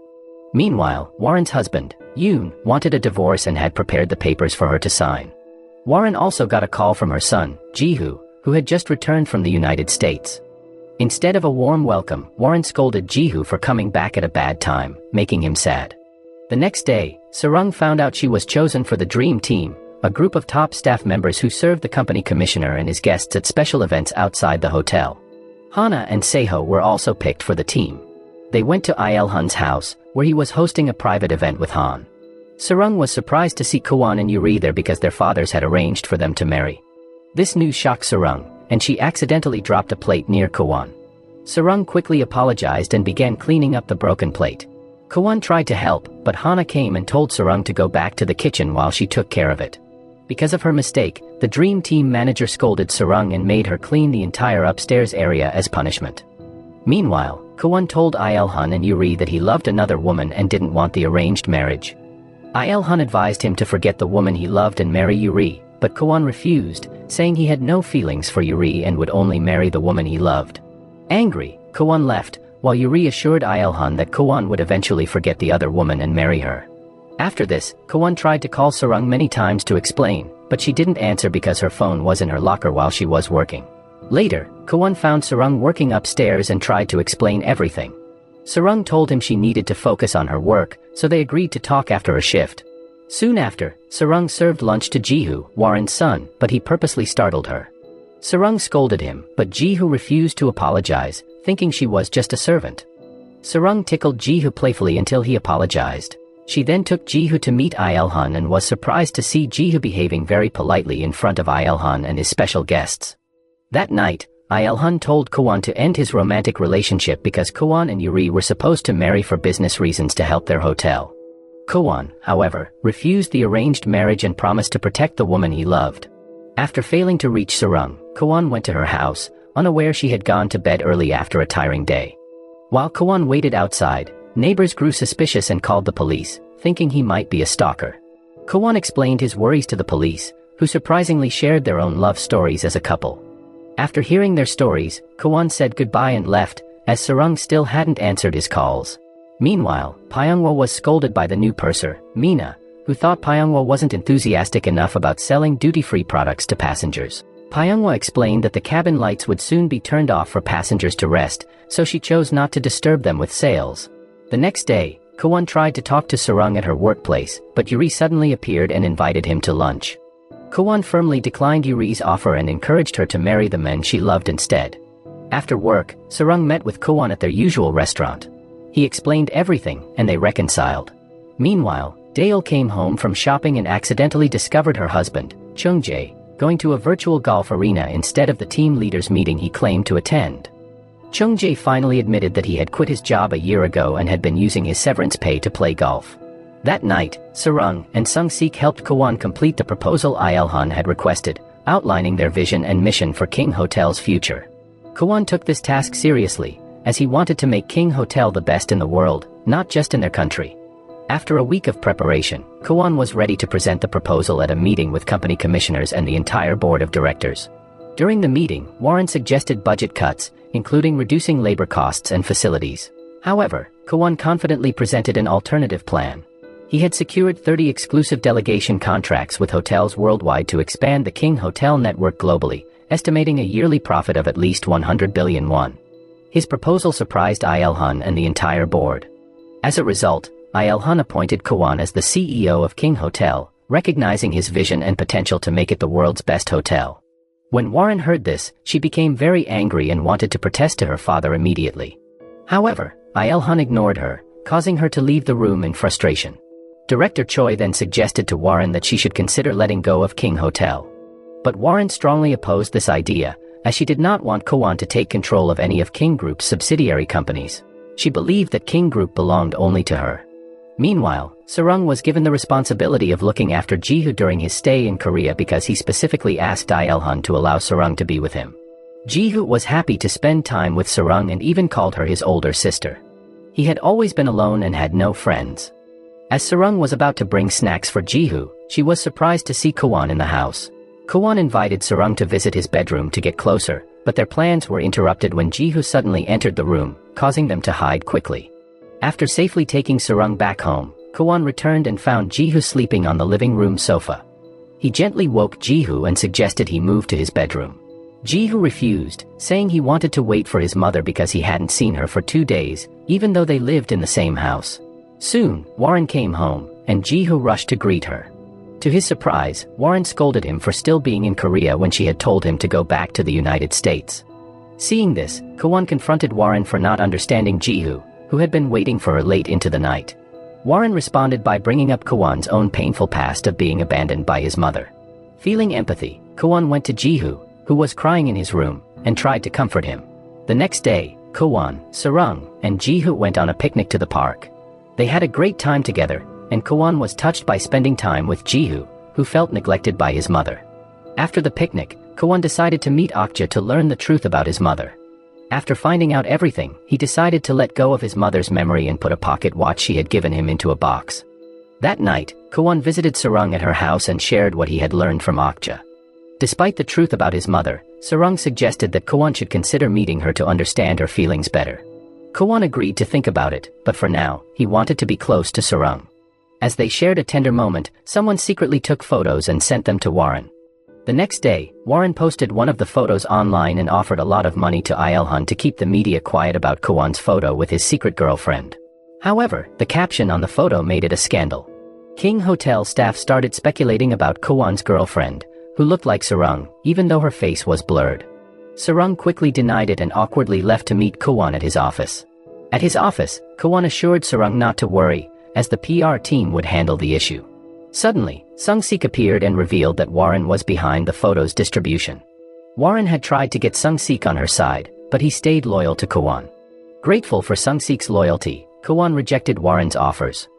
Meanwhile, Warren's husband, Yoon, wanted a divorce and had prepared the papers for her to sign. Warren also got a call from her son, Ji-hoo, who had just returned from the United States. Instead of a warm welcome, Warren scolded Ji-hoo for coming back at a bad time, making him sad. The next day, Sarung found out she was chosen for the Dream Team, a group of top staff members who served the company commissioner and his guests at special events outside the hotel. Hana and Seho were also picked for the team. They went to Il Hun's house, where he was hosting a private event with Han. Sarung was surprised to see Kwon and Yuri there because their fathers had arranged for them to marry. This news shocked Sarung, and she accidentally dropped a plate near Kwon. Sarung quickly apologized and began cleaning up the broken plate. Kwon tried to help, but Hana came and told Sarung to go back to the kitchen while she took care of it. Because of her mistake, the Dream Team manager scolded Sarung and made her clean the entire upstairs area as punishment. Meanwhile, Kwon told Il-hun and Yuri that he loved another woman and didn't want the arranged marriage. Il-hun advised him to forget the woman he loved and marry Yuri, but Kwon refused, saying he had no feelings for Yuri and would only marry the woman he loved. Angry, Kwon left, while Yuri assured Il-hun that Kwon would eventually forget the other woman and marry her. After this, Kwon tried to call Sarung many times to explain, but she didn't answer because her phone was in her locker while she was working. Later, Kwon found Sarung working upstairs and tried to explain everything. Sarung told him she needed to focus on her work, so they agreed to talk after a shift. Soon after, Sarung served lunch to Jihu, Warren's son, but he purposely startled her. Sarung scolded him, but Jihu refused to apologize, thinking she was just a servant. Sarung tickled Jihu playfully until he apologized. She then took Jihu to meet Il-hun and was surprised to see Jihu behaving very politely in front of Il-hun and his special guests. That night, Il-hun told Kwon to end his romantic relationship because Kwon and Yuri were supposed to marry for business reasons to help their hotel. Kwon, however, refused the arranged marriage and promised to protect the woman he loved. After failing to reach Sarung, Kwon went to her house, unaware she had gone to bed early after a tiring day. While Kwon waited outside, neighbors grew suspicious and called the police, thinking he might be a stalker. Kwon explained his worries to the police, who surprisingly shared their own love stories as a couple. After hearing their stories, Kwon said goodbye and left, as Sarung still hadn't answered his calls. Meanwhile, Pyonghwa was scolded by the new purser, Mina, who thought Pyonghwa wasn't enthusiastic enough about selling duty-free products to passengers. Pyonghwa explained that the cabin lights would soon be turned off for passengers to rest, so she chose not to disturb them with sales. The next day, Kwon tried to talk to Sarung at her workplace, but Yuri suddenly appeared and invited him to lunch. Kwon firmly declined Yuri's offer and encouraged her to marry the men she loved instead. After work, Sarung met with Kwon at their usual restaurant. He explained everything, and they reconciled. Meanwhile, Dale came home from shopping and accidentally discovered her husband, Chung-jae, going to a virtual golf arena instead of the team leaders meeting he claimed to attend. Chung-jae finally admitted that he had quit his job a year ago and had been using his severance pay to play golf. That night, Sarung and Sung-sik helped Kwon complete the proposal Il-hun had requested, outlining their vision and mission for King Hotel's future. Kwon took this task seriously, as he wanted to make King Hotel the best in the world, not just in their country. After a week of preparation, Kwon was ready to present the proposal at a meeting with company commissioners and the entire board of directors. During the meeting, Warren suggested budget cuts, including reducing labor costs and facilities. However, Kwon confidently presented an alternative plan. He had secured 30 exclusive delegation contracts with hotels worldwide to expand the King Hotel network globally, estimating a yearly profit of at least 100 billion won. His proposal surprised Il-hun and the entire board. As a result, Il-hun appointed Kwon as the CEO of King Hotel, recognizing his vision and potential to make it the world's best hotel. When Warren heard this, she became very angry and wanted to protest to her father immediately. However, Il-hun ignored her, causing her to leave the room in frustration. Director Choi then suggested to Warren that she should consider letting go of King Hotel. But Warren strongly opposed this idea, as she did not want Kwon to take control of any of King Group's subsidiary companies. She believed that King Group belonged only to her. Meanwhile, Sarung was given the responsibility of looking after Jihu during his stay in Korea because he specifically asked Il-hun to allow Sarung to be with him. Jihu was happy to spend time with Sarung and even called her his older sister. He had always been alone and had no friends. As Sarung was about to bring snacks for Jihu, she was surprised to see Kwon in the house. Kwon invited Sarung to visit his bedroom to get closer, but their plans were interrupted when Jihu suddenly entered the room, causing them to hide quickly. After safely taking Sarung back home, Kwon returned and found Jihu sleeping on the living room sofa. He gently woke Jihu and suggested he move to his bedroom. Jihu refused, saying he wanted to wait for his mother because he hadn't seen her for 2 days, even though they lived in the same house. Soon, Warren came home, and Jihu rushed to greet her. To his surprise, Warren scolded him for still being in Korea when she had told him to go back to the United States. Seeing this, Kwon confronted Warren for not understanding Jihu, who had been waiting for her late into the night. Warren responded by bringing up Kwon's own painful past of being abandoned by his mother. Feeling empathy, Kwon went to Jihu, who was crying in his room, and tried to comfort him. The next day, Kwon, Sarung, and Jihu went on a picnic to the park. They had a great time together, and Kwon was touched by spending time with Jihu, who felt neglected by his mother. After the picnic, Kwon decided to meet Okja to learn the truth about his mother. After finding out everything, he decided to let go of his mother's memory and put a pocket watch she had given him into a box. That night, Kwon visited Sarung at her house and shared what he had learned from Okja. Despite the truth about his mother, Sarung suggested that Kwon should consider meeting her to understand her feelings better. Kwon agreed to think about it, but for now, he wanted to be close to Sarung. As they shared a tender moment, someone secretly took photos and sent them to Warren. The next day, Warren posted one of the photos online and offered a lot of money to Il-hun to keep the media quiet about Kwon's photo with his secret girlfriend. However, the caption on the photo made it a scandal. King Hotel staff started speculating about Kwon's girlfriend, who looked like Sarung, even though her face was blurred. Sarung quickly denied it and awkwardly left to meet Kwon at his office. At his office, Kwon assured Sarung not to worry, as the PR team would handle the issue. Suddenly, Sung-sik appeared and revealed that Warren was behind the photo's distribution. Warren had tried to get Sung-sik on her side, but he stayed loyal to Kwon. Grateful for Sung-sik's loyalty, Kwon rejected Warren's offers.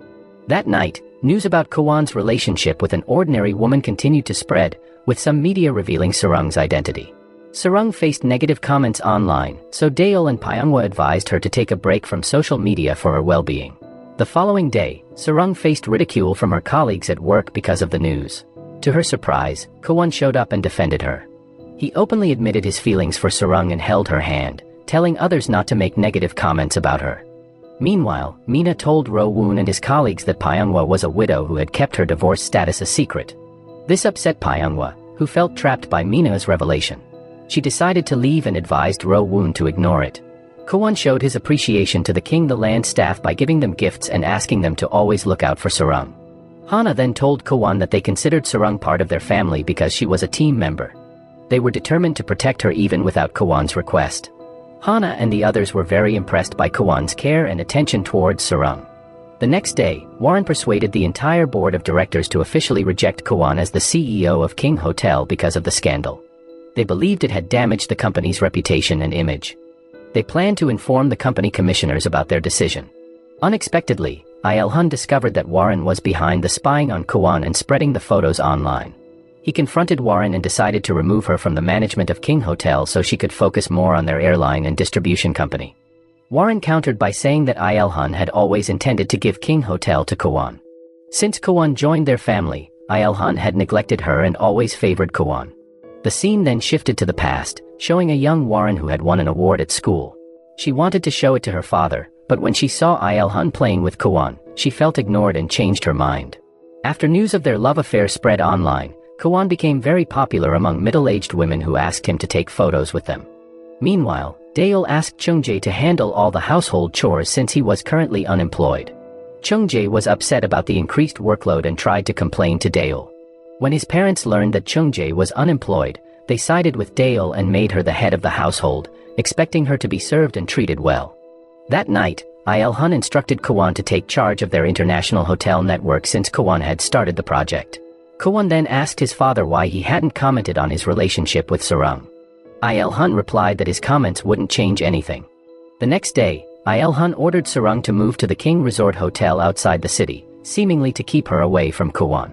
That night, news about Kwon's relationship with an ordinary woman continued to spread, with some media revealing Sarung's identity. Sarung faced negative comments online, so Daeol and Pyonghwa advised her to take a break from social media for her well-being. The following day, Sarung faced ridicule from her colleagues at work because of the news. To her surprise, Kwon showed up and defended her. He openly admitted his feelings for Sarung and held her hand, telling others not to make negative comments about her. Meanwhile, Mina told Ro-woon and his colleagues that Pyonghwa was a widow who had kept her divorce status a secret. This upset Pyonghwa, who felt trapped by Mina's revelation. She decided to leave and advised Ro-woon to ignore it. Kwon showed his appreciation to the King the Land staff by giving them gifts and asking them to always look out for Sarung. Hana then told Kwon that they considered Sarung part of their family because she was a team member. They were determined to protect her even without Kwon's request. Hana and the others were very impressed by Kwon's care and attention towards Sarung. The next day, Warren persuaded the entire board of directors to officially reject Kwon as the CEO of King Hotel because of the scandal. They believed it had damaged the company's reputation and image. They planned to inform the company commissioners about their decision. Unexpectedly, Il-hun discovered that Warren was behind the spying on Kwon and spreading the photos online. He confronted Warren and decided to remove her from the management of King Hotel so she could focus more on their airline and distribution company. Warren countered by saying that Il-hun had always intended to give King Hotel to Kwon. Since Kwon joined their family, Il-hun had neglected her and always favored Kwon. The scene then shifted to the past, showing a young Warren who had won an award at school. She wanted to show it to her father, but when she saw Il-hun playing with Kwon, she felt ignored and changed her mind. After news of their love affair spread online, Kwon became very popular among middle-aged women who asked him to take photos with them. Meanwhile, Daeol asked Chung-jae to handle all the household chores since he was currently unemployed. Chung-jae was upset about the increased workload and tried to complain to Daeol. When his parents learned that Chung-jae was unemployed, they sided with Daeol and made her the head of the household, expecting her to be served and treated well. That night, Il-hun instructed Kwon to take charge of their international hotel network since Kwon had started the project. Kwon then asked his father why he hadn't commented on his relationship with Sarung. Il-hun replied that his comments wouldn't change anything. The next day, Il-hun ordered Sarung to move to the King Resort Hotel outside the city, seemingly to keep her away from Kwon.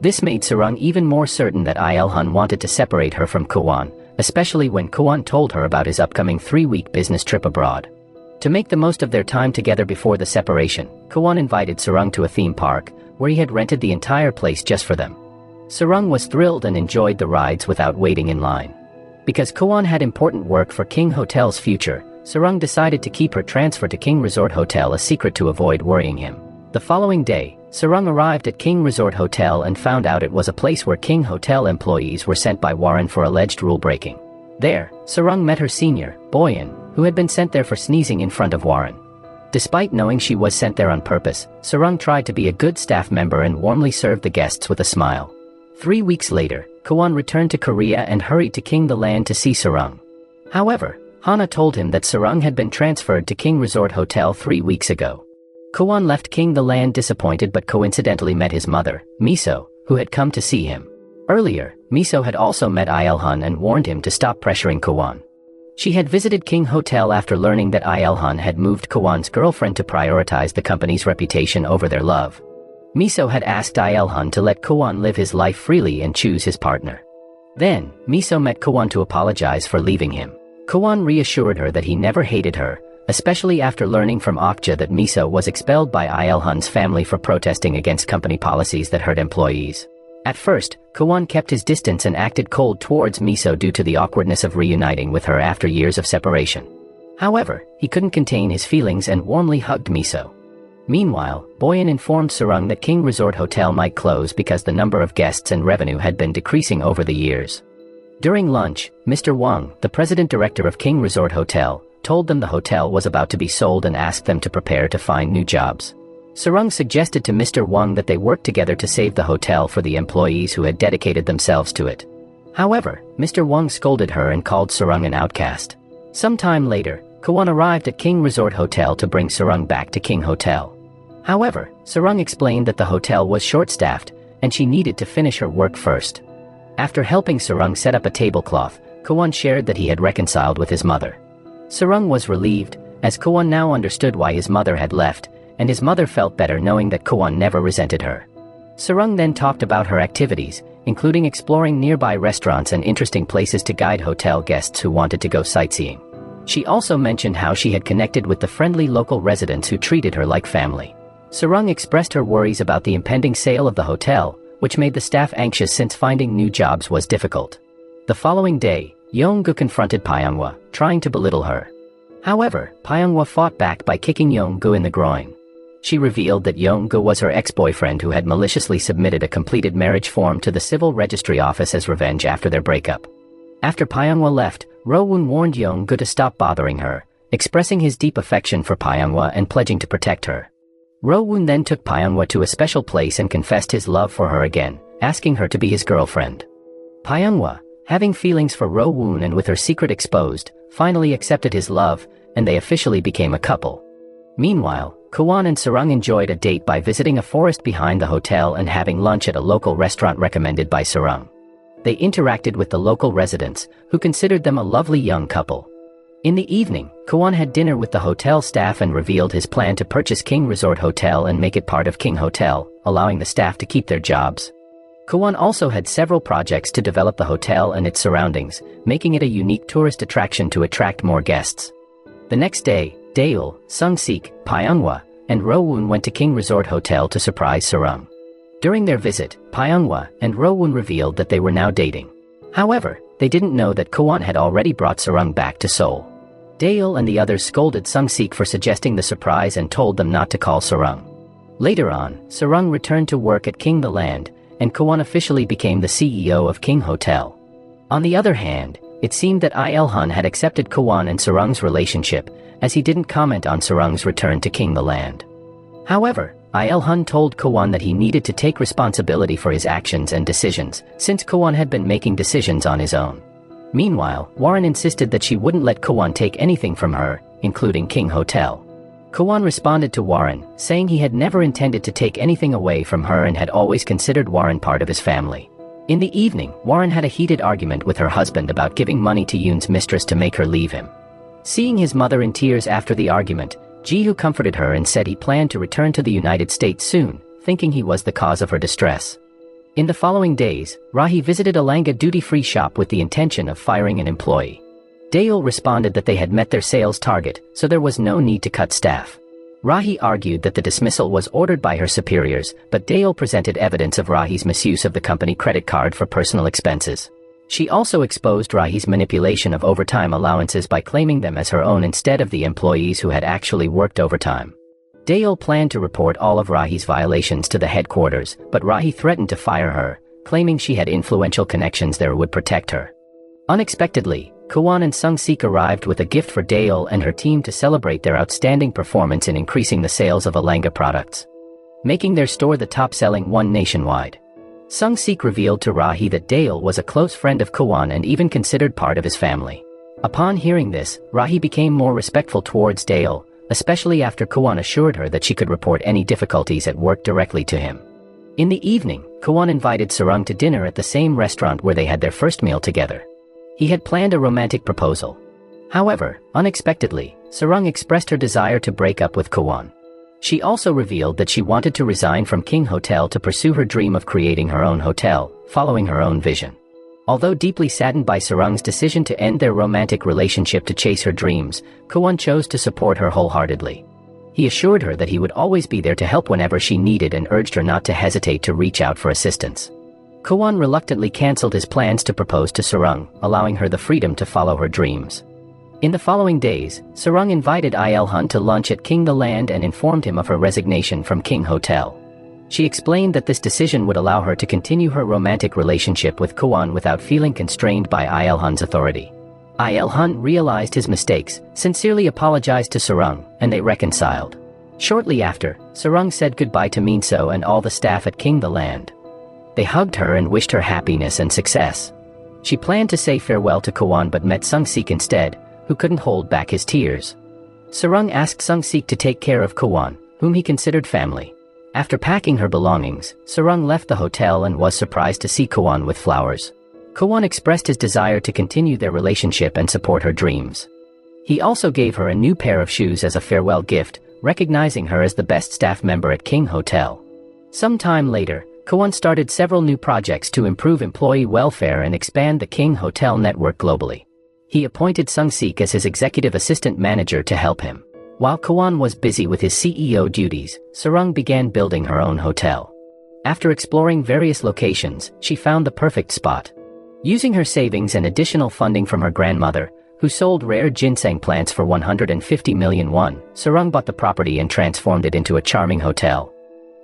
This made Sarung even more certain that Il-hun wanted to separate her from Kwon, especially when Kwon told her about his upcoming 3-week business trip abroad. To make the most of their time together before the separation, Kwon invited Sarung to a theme park, where he had rented the entire place just for them. Sarung was thrilled and enjoyed the rides without waiting in line. Because Kwon had important work for King Hotel's future, Sarung decided to keep her transfer to King Resort Hotel a secret to avoid worrying him. The following day, Sarung arrived at King Resort Hotel and found out it was a place where King Hotel employees were sent by Warren for alleged rule-breaking. There, Sarung met her senior, Boyan, who had been sent there for sneezing in front of Warren. Despite knowing she was sent there on purpose, Sarung tried to be a good staff member and warmly served the guests with a smile. 3 weeks later, Kwon returned to Korea and hurried to King the Land to see Sarung. However, Hana told him that Sarang had been transferred to King Resort Hotel 3 weeks ago. Kwon left King the Land disappointed but coincidentally met his mother, Miso, who had come to see him. Earlier, Miso had also met Il-hun and warned him to stop pressuring Kwon. She had visited King Hotel after learning that Il-hun had moved Kwon's girlfriend to prioritize the company's reputation over their love. Miso had asked Il-hun to let Kwon live his life freely and choose his partner. Then, Miso met Kwon to apologize for leaving him. Kwon reassured her that he never hated her, especially after learning from Okja that Miso was expelled by Il-hun's family for protesting against company policies that hurt employees. At first, Kwon kept his distance and acted cold towards Miso due to the awkwardness of reuniting with her after years of separation. However, he couldn't contain his feelings and warmly hugged Miso. Meanwhile, Boyan informed Sarang that King Resort Hotel might close because the number of guests and revenue had been decreasing over the years. During lunch, Mr. Wang, the president-director of King Resort Hotel, told them the hotel was about to be sold and asked them to prepare to find new jobs. Sarang suggested to Mr. Wang that they work together to save the hotel for the employees who had dedicated themselves to it. However, Mr. Wang scolded her and called Sarang an outcast. Sometime later, Kwon arrived at King Resort Hotel to bring Sarang back to King Hotel. However, Sarang explained that the hotel was short-staffed, and she needed to finish her work first. After helping Sarang set up a tablecloth, Kwon shared that he had reconciled with his mother. Sarang was relieved, as Kwon now understood why his mother had left, and his mother felt better knowing that Kwon never resented her. Sarang then talked about her activities, including exploring nearby restaurants and interesting places to guide hotel guests who wanted to go sightseeing. She also mentioned how she had connected with the friendly local residents who treated her like family. Sarang expressed her worries about the impending sale of the hotel, which made the staff anxious since finding new jobs was difficult. The following day, Yeongu confronted Pyonghwa, trying to belittle her. However, Pyonghwa fought back by kicking Yeongu in the groin. She revealed that Yeongu was her ex-boyfriend who had maliciously submitted a completed marriage form to the civil registry office as revenge after their breakup. After Pyonghwa left, Rowoon warned Yeongu to stop bothering her, expressing his deep affection for Pyonghwa and pledging to protect her. Rowoon then took Pyonghwa to a special place and confessed his love for her again, asking her to be his girlfriend. Pyonghwa, having feelings for Rowoon and with her secret exposed, finally accepted his love, and they officially became a couple. Meanwhile, Kwon and Sarang enjoyed a date by visiting a forest behind the hotel and having lunch at a local restaurant recommended by Sarang. They interacted with the local residents, who considered them a lovely young couple. In the evening, Kwon had dinner with the hotel staff and revealed his plan to purchase King Resort Hotel and make it part of King Hotel, allowing the staff to keep their jobs. Kwon also had several projects to develop the hotel and its surroundings, making it a unique tourist attraction to attract more guests. The next day, Daeul, Sung-sik, Pyonghwa, and Rowoon went to King Resort Hotel to surprise Sarang. During their visit, Pyonghwa and Rowoon revealed that they were now dating. However, they didn't know that Kwon had already brought Sarang back to Seoul. Daeul and the others scolded Sung-sik for suggesting the surprise and told them not to call Sarang. Later on, Sarang returned to work at King the Land, and Kwon officially became the CEO of King Hotel. On the other hand, it seemed that Il-hun had accepted Kwon and Sarang's relationship, as he didn't comment on Sarang's return to King the Land. However, Il-hun told Kwon that he needed to take responsibility for his actions and decisions, since Kwon had been making decisions on his own. Meanwhile, Warren insisted that she wouldn't let Kwon take anything from her, including King Hotel. Kwon responded to Warren, saying he had never intended to take anything away from her and had always considered Warren part of his family. In the evening, Warren had a heated argument with her husband about giving money to Yoon's mistress to make her leave him. Seeing his mother in tears after the argument, Ji-hoo comforted her and said he planned to return to the United States soon, thinking he was the cause of her distress. In the following days, Rahi visited a Langa duty-free shop with the intention of firing an employee. Daeul responded that they had met their sales target, so there was no need to cut staff. Rahi argued that the dismissal was ordered by her superiors, but Daeul presented evidence of Rahi's misuse of the company credit card for personal expenses. She also exposed Rahi's manipulation of overtime allowances by claiming them as her own instead of the employees who had actually worked overtime. Daeul planned to report all of Rahi's violations to the headquarters, but Rahi threatened to fire her, claiming she had influential connections there would protect her. Unexpectedly, Kwon and Sung-sik arrived with a gift for Daeul and her team to celebrate their outstanding performance in increasing the sales of Alanga products, making their store the top-selling one nationwide. Sung-sik revealed to Rahi that Daeul was a close friend of Kwon and even considered part of his family. Upon hearing this, Rahi became more respectful towards Dale, especially after Kwon assured her that she could report any difficulties at work directly to him. In the evening, Kwon invited Sarung to dinner at the same restaurant where they had their first meal together. He had planned a romantic proposal. However, unexpectedly, Sarung expressed her desire to break up with Kwon. She also revealed that she wanted to resign from King Hotel to pursue her dream of creating her own hotel, following her own vision. Although deeply saddened by Sarung's decision to end their romantic relationship to chase her dreams, Kwon chose to support her wholeheartedly. He assured her that he would always be there to help whenever she needed and urged her not to hesitate to reach out for assistance. Kwon reluctantly cancelled his plans to propose to Sarung, allowing her the freedom to follow her dreams. In the following days, Sarung invited Il-hun to lunch at King the Land and informed him of her resignation from King Hotel. She explained that this decision would allow her to continue her romantic relationship with Kwon without feeling constrained by Il-hun's authority. Il-hun realized his mistakes, sincerely apologized to Sarung, and they reconciled. Shortly after, Sarung said goodbye to Minso and all the staff at King the Land. They hugged her and wished her happiness and success. She planned to say farewell to Kwon but met Sung-sik instead, who couldn't hold back his tears. Sarung asked Sung-sik to take care of Kwon, whom he considered family. After packing her belongings, Sarung left the hotel and was surprised to see Kwon with flowers. Kwon expressed his desire to continue their relationship and support her dreams. He also gave her a new pair of shoes as a farewell gift, recognizing her as the best staff member at King Hotel. Some time later, Kwon started several new projects to improve employee welfare and expand the King Hotel network globally. He appointed Sung-sik as his executive assistant manager to help him. While Kwon was busy with his CEO duties, Sarung began building her own hotel. After exploring various locations, she found the perfect spot. Using her savings and additional funding from her grandmother, who sold rare ginseng plants for 150 million won, Sarung bought the property and transformed it into a charming hotel,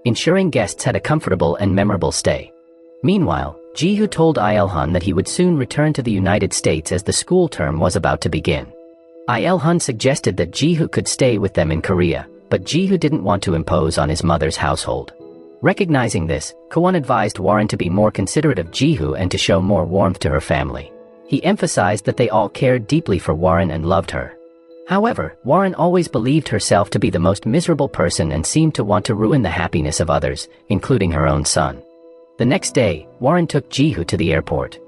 ensuring guests had a comfortable and memorable stay. Meanwhile, Ji-hoo told Il-hun that he would soon return to the United States as the school term was about to begin. Il-hun suggested that Ji-hoo could stay with them in Korea, but Ji-hoo didn't want to impose on his mother's household. Recognizing this, Kwon advised Warren to be more considerate of Ji-hoo and to show more warmth to her family. He emphasized that they all cared deeply for Warren and loved her. However, Warren always believed herself to be the most miserable person and seemed to want to ruin the happiness of others, including her own son. The next day, Warren took Ji-hoo to the airport.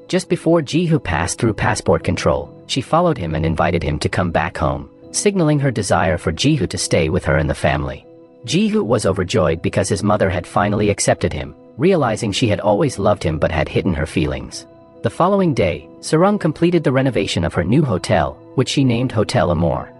Just before Ji-hoo passed through passport control, she followed him and invited him to come back home, signaling her desire for Ji-hoo to stay with her and the family. Ji-hoo was overjoyed because his mother had finally accepted him, realizing she had always loved him but had hidden her feelings. The following day, Sarung completed the renovation of her new hotel, which she named Hotel Amour.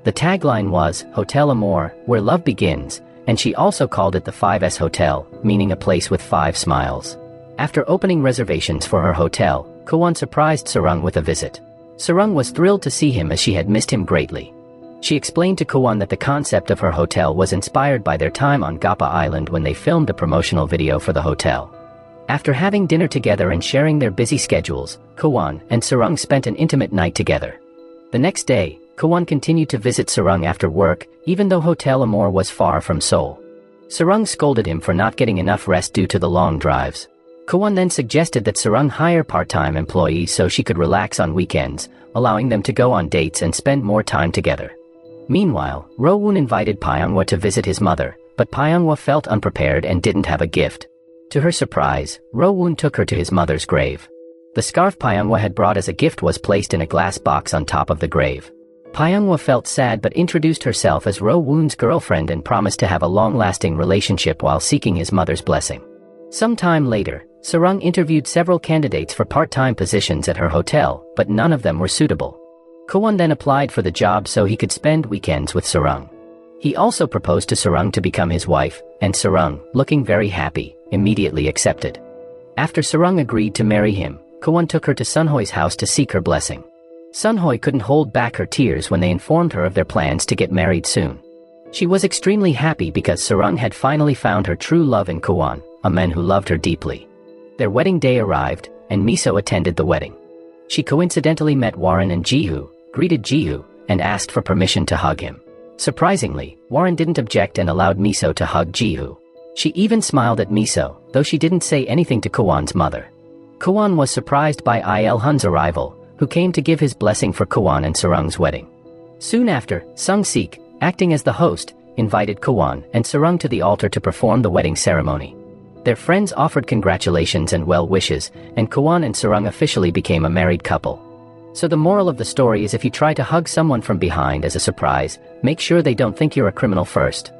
The tagline was, "Hotel Amour, where love begins," and she also called it the 5S Hotel, meaning a place with 5 smiles. After opening reservations for her hotel, Kwon surprised Sarung with a visit. Sarung was thrilled to see him as she had missed him greatly. She explained to Kwon that the concept of her hotel was inspired by their time on Gapa Island when they filmed a promotional video for the hotel. After having dinner together and sharing their busy schedules, Kwon and Sarung spent an intimate night together. The next day, Kwon continued to visit Sarung after work, even though Hotel Amour was far from Seoul. Sarung scolded him for not getting enough rest due to the long drives. Kwon then suggested that Sarung hire part-time employees so she could relax on weekends, allowing them to go on dates and spend more time together. Meanwhile, Ro-woon invited Pyonghwa to visit his mother, but Pyonghwa felt unprepared and didn't have a gift. To her surprise, Ro-woon took her to his mother's grave. The scarf Pyonghwa had brought as a gift was placed in a glass box on top of the grave. Pyonghwa felt sad but introduced herself as Ro-woon's girlfriend and promised to have a long-lasting relationship while seeking his mother's blessing. Some time later, Sarung interviewed several candidates for part-time positions at her hotel, but none of them were suitable. Kwon then applied for the job so he could spend weekends with Sarung. He also proposed to Sarung to become his wife, and Sarung, looking very happy, immediately accepted. After Sarung agreed to marry him, Kwon took her to Sunhoi's house to seek her blessing. Sunhoi couldn't hold back her tears when they informed her of their plans to get married soon. She was extremely happy because Sarung had finally found her true love in Kwon, a man who loved her deeply. Their wedding day arrived, and Miso attended the wedding. She coincidentally met Warren and Ji-hoo, greeted Ji-hoo, and asked for permission to hug him. Surprisingly, Warren didn't object and allowed Miso to hug Ji-hoo. She even smiled at Miso, though she didn't say anything to Kwon's mother. Kwon was surprised by Il-hun's arrival, who who came to give his blessing for Kwon and Sarung's wedding. Soon after, Sung-sik, acting as the host, invited Kwon and Sarung to the altar to perform the wedding ceremony. Their friends offered congratulations and well wishes, and Kwon and Sarung officially became a married couple. So the moral of the story is, if you try to hug someone from behind as a surprise, make sure they don't think you're a criminal first.